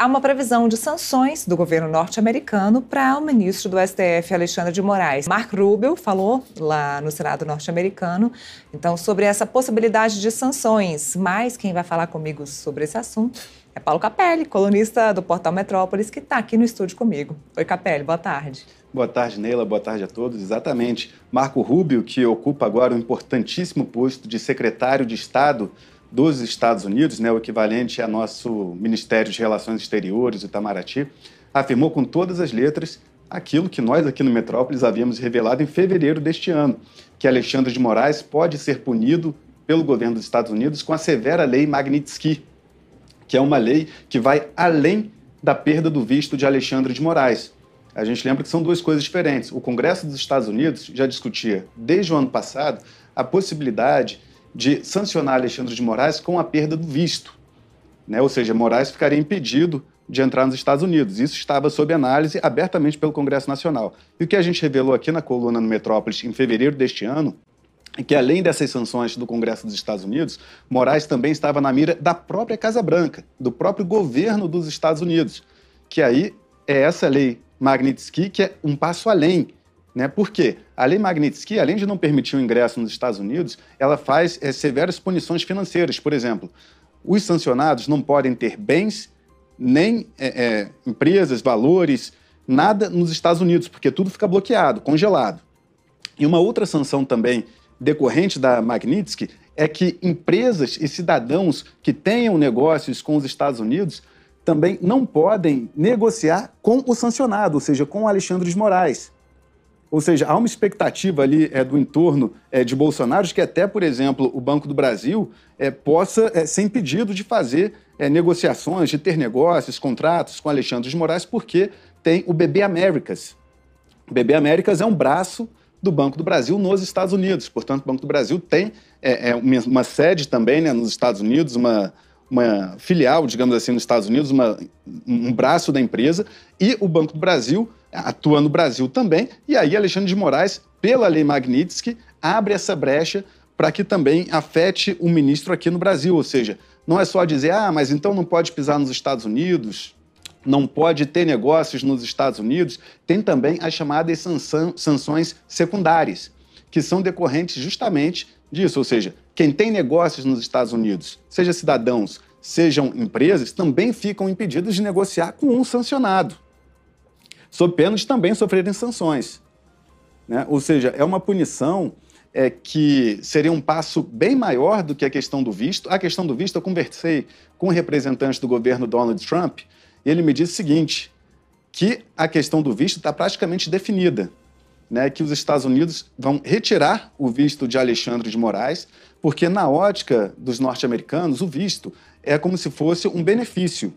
Há uma previsão de sanções do governo norte-americano para o ministro do STF, Alexandre de Moraes. Marco Rubio falou lá no Senado norte-americano, então, sobre essa possibilidade de sanções. Mas quem vai falar comigo sobre esse assunto é Paulo Capelli, colunista do Portal Metrópolis, que está aqui no estúdio comigo. Oi, Capelli, boa tarde. Boa tarde, Neila. Boa tarde a todos. Exatamente. Marco Rubio, que ocupa agora um importantíssimo posto de secretário de Estado dos Estados Unidos, né, o equivalente a nosso Ministério de Relações Exteriores, o Itamaraty, afirmou com todas as letras aquilo que nós aqui no Metrópolis havíamos revelado em fevereiro deste ano, que Alexandre de Moraes pode ser punido pelo governo dos Estados Unidos com a severa lei Magnitsky, que é uma lei que vai além da perda do visto de Alexandre de Moraes. A gente lembra que são duas coisas diferentes. O Congresso dos Estados Unidos já discutia, desde o ano passado, a possibilidade de sancionar Alexandre de Moraes com a perda do visto, né? Ou seja, Moraes ficaria impedido de entrar nos Estados Unidos. Isso estava sob análise abertamente pelo Congresso Nacional. E o que a gente revelou aqui na coluna no Metrópolis em fevereiro deste ano é que, além dessas sanções do Congresso dos Estados Unidos, Moraes também estava na mira da própria Casa Branca, do próprio governo dos Estados Unidos, que aí é essa lei Magnitsky que é um passo além. Né? Por quê? A lei Magnitsky, além de não permitir o ingresso nos Estados Unidos, ela faz severas punições financeiras. Por exemplo, os sancionados não podem ter bens, nem empresas, valores, nada nos Estados Unidos, porque tudo fica bloqueado, congelado. E uma outra sanção também decorrente da Magnitsky é que empresas e cidadãos que tenham negócios com os Estados Unidos também não podem negociar com o sancionado, ou seja, com Alexandre de Moraes. Ou seja, há uma expectativa ali do entorno de Bolsonaro de que até, por exemplo, o Banco do Brasil possa ser impedido de fazer negociações, de ter negócios, contratos com Alexandre de Moraes, porque tem o BB Américas. O BB Américas é um braço do Banco do Brasil nos Estados Unidos. Portanto, o Banco do Brasil tem uma sede também, né, nos Estados Unidos, uma filial, digamos assim, nos Estados Unidos, um braço da empresa, e o Banco do Brasil atua no Brasil também, e aí Alexandre de Moraes, pela lei Magnitsky, abre essa brecha para que também afete o ministro aqui no Brasil, ou seja, não é só dizer, mas então não pode pisar nos Estados Unidos, não pode ter negócios nos Estados Unidos, tem também as chamadas sanções secundárias, que são decorrentes justamente disso, ou seja, quem tem negócios nos Estados Unidos, seja cidadãos, sejam empresas, também ficam impedidos de negociar com um sancionado, sob pena de também sofrerem sanções. Né? Ou seja, é uma punição que seria um passo bem maior do que a questão do visto. A questão do visto, eu conversei com o representante do governo Donald Trump, e ele me disse o seguinte, que a questão do visto está praticamente definida, né, que os Estados Unidos vão retirar o visto de Alexandre de Moraes, porque na ótica dos norte-americanos, o visto é como se fosse um benefício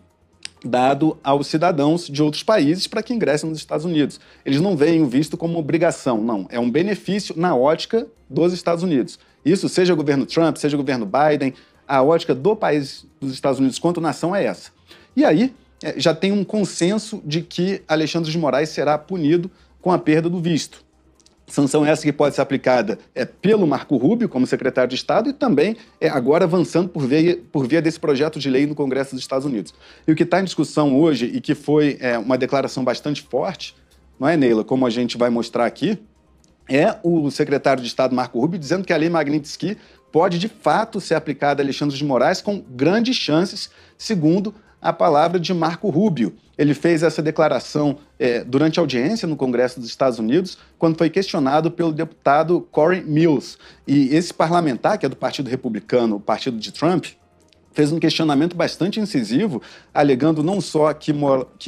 dado aos cidadãos de outros países para que ingressem nos Estados Unidos. Eles não veem o visto como obrigação, não. É um benefício na ótica dos Estados Unidos. Isso, seja o governo Trump, seja o governo Biden, a ótica do país dos Estados Unidos quanto nação é essa. E aí, já tem um consenso de que Alexandre de Moraes será punido com a perda do visto. Sanção essa que pode ser aplicada pelo Marco Rubio, como secretário de Estado, e também agora avançando por via desse projeto de lei no Congresso dos Estados Unidos. E o que está em discussão hoje, e que foi uma declaração bastante forte, não é, Neila, como a gente vai mostrar aqui, é o secretário de Estado Marco Rubio dizendo que a lei Magnitsky pode de fato ser aplicada a Alexandre de Moraes com grandes chances, segundo a palavra de Marco Rubio. Ele fez essa declaração durante a audiência no Congresso dos Estados Unidos, quando foi questionado pelo deputado Corey Mills. E esse parlamentar, que é do Partido Republicano, o partido de Trump, fez um questionamento bastante incisivo, alegando não só que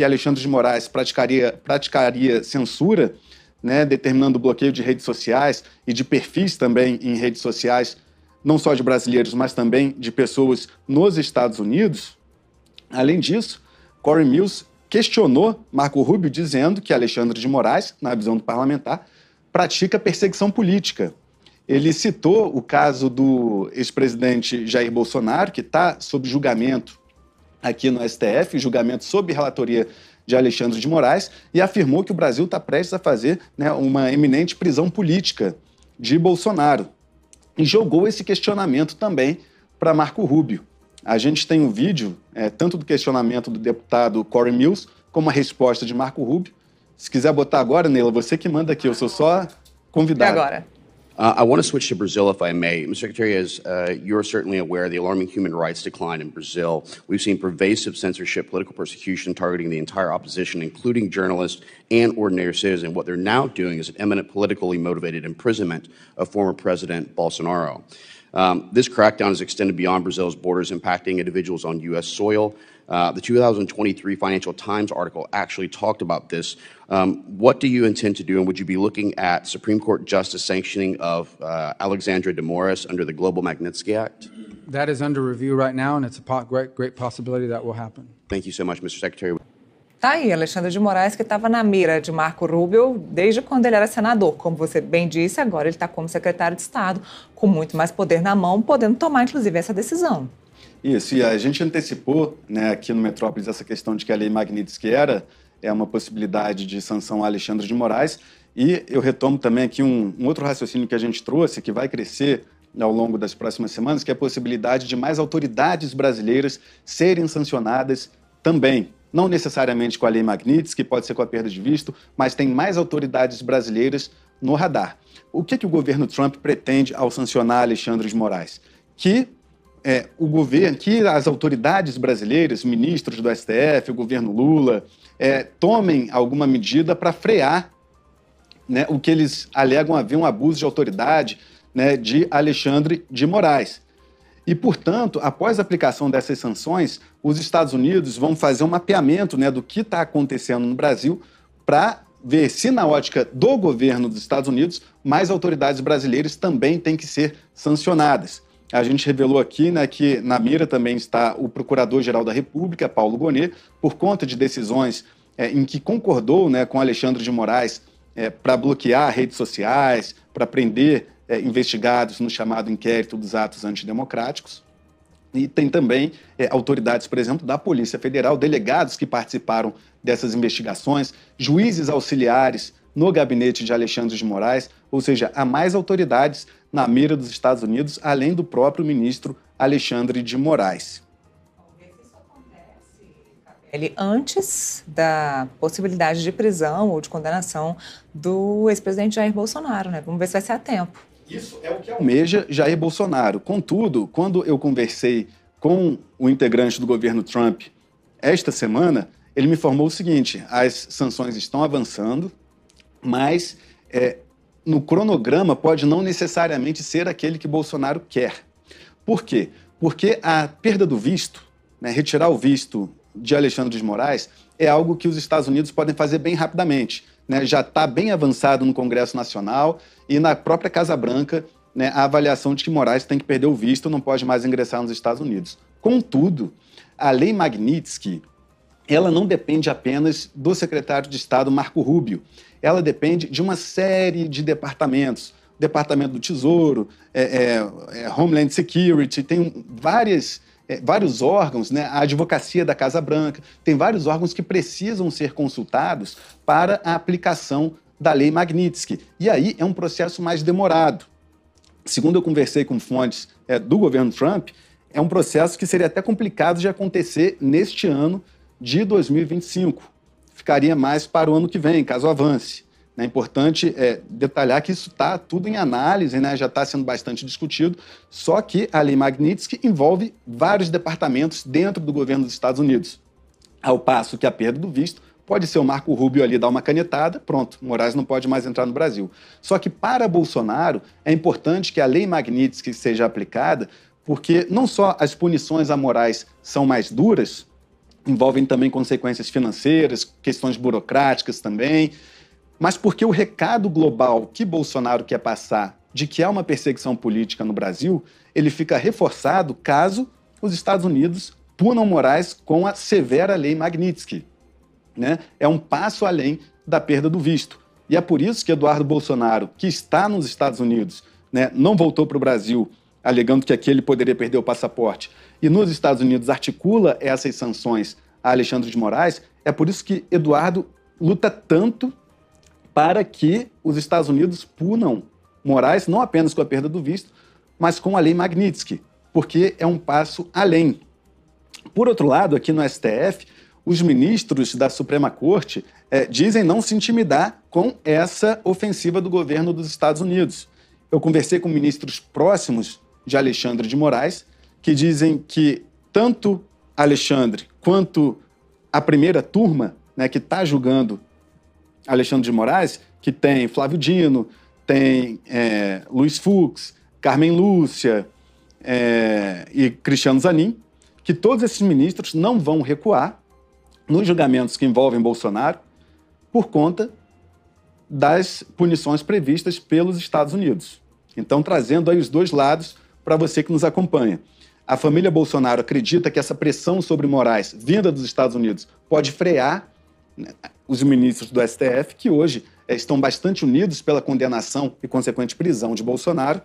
Alexandre de Moraes praticaria censura, né, determinando o bloqueio de redes sociais e de perfis também em redes sociais, não só de brasileiros, mas também de pessoas nos Estados Unidos. Além disso, Corey Mills questionou Marco Rubio, dizendo que Alexandre de Moraes, na visão do parlamentar, pratica perseguição política. Ele citou o caso do ex-presidente Jair Bolsonaro, que está sob julgamento aqui no STF, julgamento sob relatoria de Alexandre de Moraes, e afirmou que o Brasil está prestes a fazer, né, uma eminente prisão política de Bolsonaro. E jogou esse questionamento também para Marco Rubio. A gente tem um vídeo, tanto do questionamento do deputado Corey Mills, como a resposta de Marco Rubio. Se quiser botar agora, Neila, você que manda aqui, eu sou só convidado. E agora? I want to switch to Brazil, if I may. Mr. Secretary, as you're certainly aware, the alarming human rights decline in Brazil. We've seen pervasive censorship, political persecution targeting the entire opposition, including journalists and ordinary citizens. What they're now doing is an imminent politically motivated imprisonment of former President Bolsonaro. This crackdown is extended beyond Brazil's borders, impacting individuals on U.S. soil. The 2023 Financial Times article actually talked about this. What do you intend to do, and would you be looking at Supreme Court justice sanctioning of Alexandre de Moraes under the Global Magnitsky Act? That is under review right now, and it's a great possibility that will happen. Thank you so much, Mr. Secretary. Tá aí, Alexandre de Moraes, que estava na mira de Marco Rubio desde quando ele era senador. Como você bem disse, agora ele está como secretário de Estado, com muito mais poder na mão, podendo tomar, inclusive, essa decisão. Isso, e a gente antecipou, né, aqui no Metrópolis essa questão de que a Lei Magnitsky é uma possibilidade de sanção a Alexandre de Moraes, e eu retomo também aqui um outro raciocínio que a gente trouxe, que vai crescer ao longo das próximas semanas, que é a possibilidade de mais autoridades brasileiras serem sancionadas também. Não necessariamente com a Lei Magnitsky, pode ser com a perda de visto, mas tem mais autoridades brasileiras no radar. O que o governo Trump pretende ao sancionar Alexandre de Moraes? Que as autoridades brasileiras, ministros do STF, o governo Lula, tomem alguma medida para frear, né, o que eles alegam haver um abuso de autoridade, né, de Alexandre de Moraes. E, portanto, após a aplicação dessas sanções, os Estados Unidos vão fazer um mapeamento, né, do que está acontecendo no Brasil para ver se, na ótica do governo dos Estados Unidos, mais autoridades brasileiras também têm que ser sancionadas. A gente revelou aqui, né, que na mira também está o Procurador-Geral da República, Paulo Gonet, por conta de decisões em que concordou, né, com Alexandre de Moraes para bloquear redes sociais, para prender investigados no chamado inquérito dos atos antidemocráticos. E tem também autoridades, por exemplo, da Polícia Federal, delegados que participaram dessas investigações, juízes auxiliares no gabinete de Alexandre de Moraes, ou seja, há mais autoridades na mira dos Estados Unidos, além do próprio ministro Alexandre de Moraes. Vamos ver se isso acontece antes da possibilidade de prisão ou de condenação do ex-presidente Jair Bolsonaro, né? Vamos ver se vai ser a tempo. Isso é o que almeja Jair Bolsonaro. Contudo, quando eu conversei com o integrante do governo Trump esta semana, ele me informou o seguinte: as sanções estão avançando, mas no cronograma pode não necessariamente ser aquele que Bolsonaro quer. Por quê? Porque a perda do visto, né, retirar o visto de Alexandre de Moraes, é algo que os Estados Unidos podem fazer bem rapidamente. Né, já está bem avançado no Congresso Nacional e na própria Casa Branca, né, a avaliação de que Moraes tem que perder o visto, não pode mais ingressar nos Estados Unidos. Contudo, a Lei Magnitsky, ela não depende apenas do secretário de Estado Marco Rubio, ela depende de uma série de departamentos, Departamento do Tesouro, Homeland Security, tem vários órgãos, né, a advocacia da Casa Branca, tem vários órgãos que precisam ser consultados para a aplicação da Lei Magnitsky. E aí é um processo mais demorado. Segundo eu conversei com fontes do governo Trump, é um processo que seria até complicado de acontecer neste ano de 2025. Ficaria mais para o ano que vem, caso avance. É importante detalhar que isso está tudo em análise, né? Já está sendo bastante discutido, só que a Lei Magnitsky envolve vários departamentos dentro do governo dos Estados Unidos, ao passo que a perda do visto pode ser o Marco Rubio ali dar uma canetada, pronto, Moraes não pode mais entrar no Brasil. Só que para Bolsonaro é importante que a Lei Magnitsky seja aplicada, porque não só as punições a Moraes são mais duras, envolvem também consequências financeiras, questões burocráticas também, mas porque o recado global que Bolsonaro quer passar de que há uma perseguição política no Brasil, ele fica reforçado caso os Estados Unidos punam Moraes com a severa Lei Magnitsky, né? É um passo além da perda do visto. E é por isso que Eduardo Bolsonaro, que está nos Estados Unidos, né, não voltou para o Brasil, alegando que aqui ele poderia perder o passaporte, e nos Estados Unidos articula essas sanções a Alexandre de Moraes, é por isso que Eduardo luta tanto para que os Estados Unidos punam Moraes, não apenas com a perda do visto, mas com a Lei Magnitsky, porque é um passo além. Por outro lado, aqui no STF, os ministros da Suprema Corte dizem não se intimidar com essa ofensiva do governo dos Estados Unidos. Eu conversei com ministros próximos de Alexandre de Moraes, que dizem que tanto Alexandre quanto a primeira turma, né, que está julgando Alexandre de Moraes, que tem Flávio Dino, tem Luiz Fux, Carmen Lúcia e Cristiano Zanin, que todos esses ministros não vão recuar nos julgamentos que envolvem Bolsonaro por conta das punições previstas pelos Estados Unidos. Então, trazendo aí os dois lados para você que nos acompanha. A família Bolsonaro acredita que essa pressão sobre Moraes, vinda dos Estados Unidos, pode frear, né, os ministros do STF, que hoje estão bastante unidos pela condenação e consequente prisão de Bolsonaro.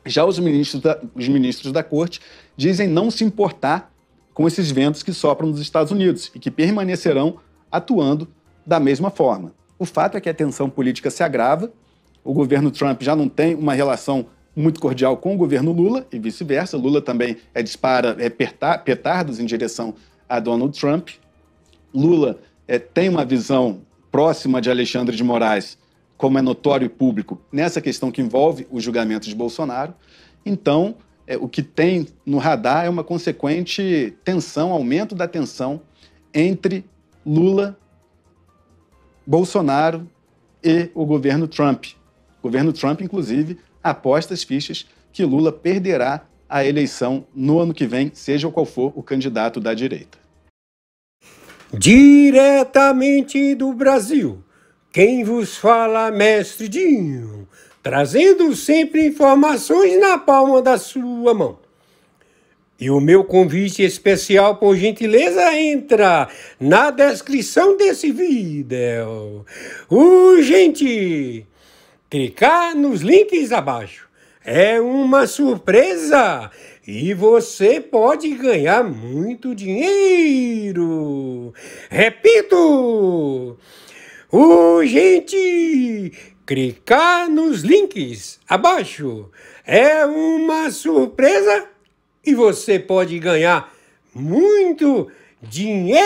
Já os ministros da Corte dizem não se importar com esses ventos que sopram dos Estados Unidos e que permanecerão atuando da mesma forma. O fato é que a tensão política se agrava, o governo Trump já não tem uma relação muito cordial com o governo Lula e vice-versa. Lula também dispara petardos em direção a Donald Trump. Lula tem uma visão próxima de Alexandre de Moraes, como é notório e público, nessa questão que envolve o julgamento de Bolsonaro. Então, o que tem no radar é uma consequente tensão, aumento da tensão entre Lula, Bolsonaro e o governo Trump. O governo Trump, inclusive, aposta as fichas que Lula perderá a eleição no ano que vem, seja qual for o candidato da direita. Diretamente do Brasil, quem vos fala, mestre Dinho, trazendo sempre informações na palma da sua mão. E o meu convite especial, por gentileza, entra na descrição desse vídeo. Urgente! Clicar nos links abaixo. É uma surpresa e você pode ganhar muito dinheiro. Repito! Urgente! Clicar nos links abaixo. É uma surpresa e você pode ganhar muito dinheiro.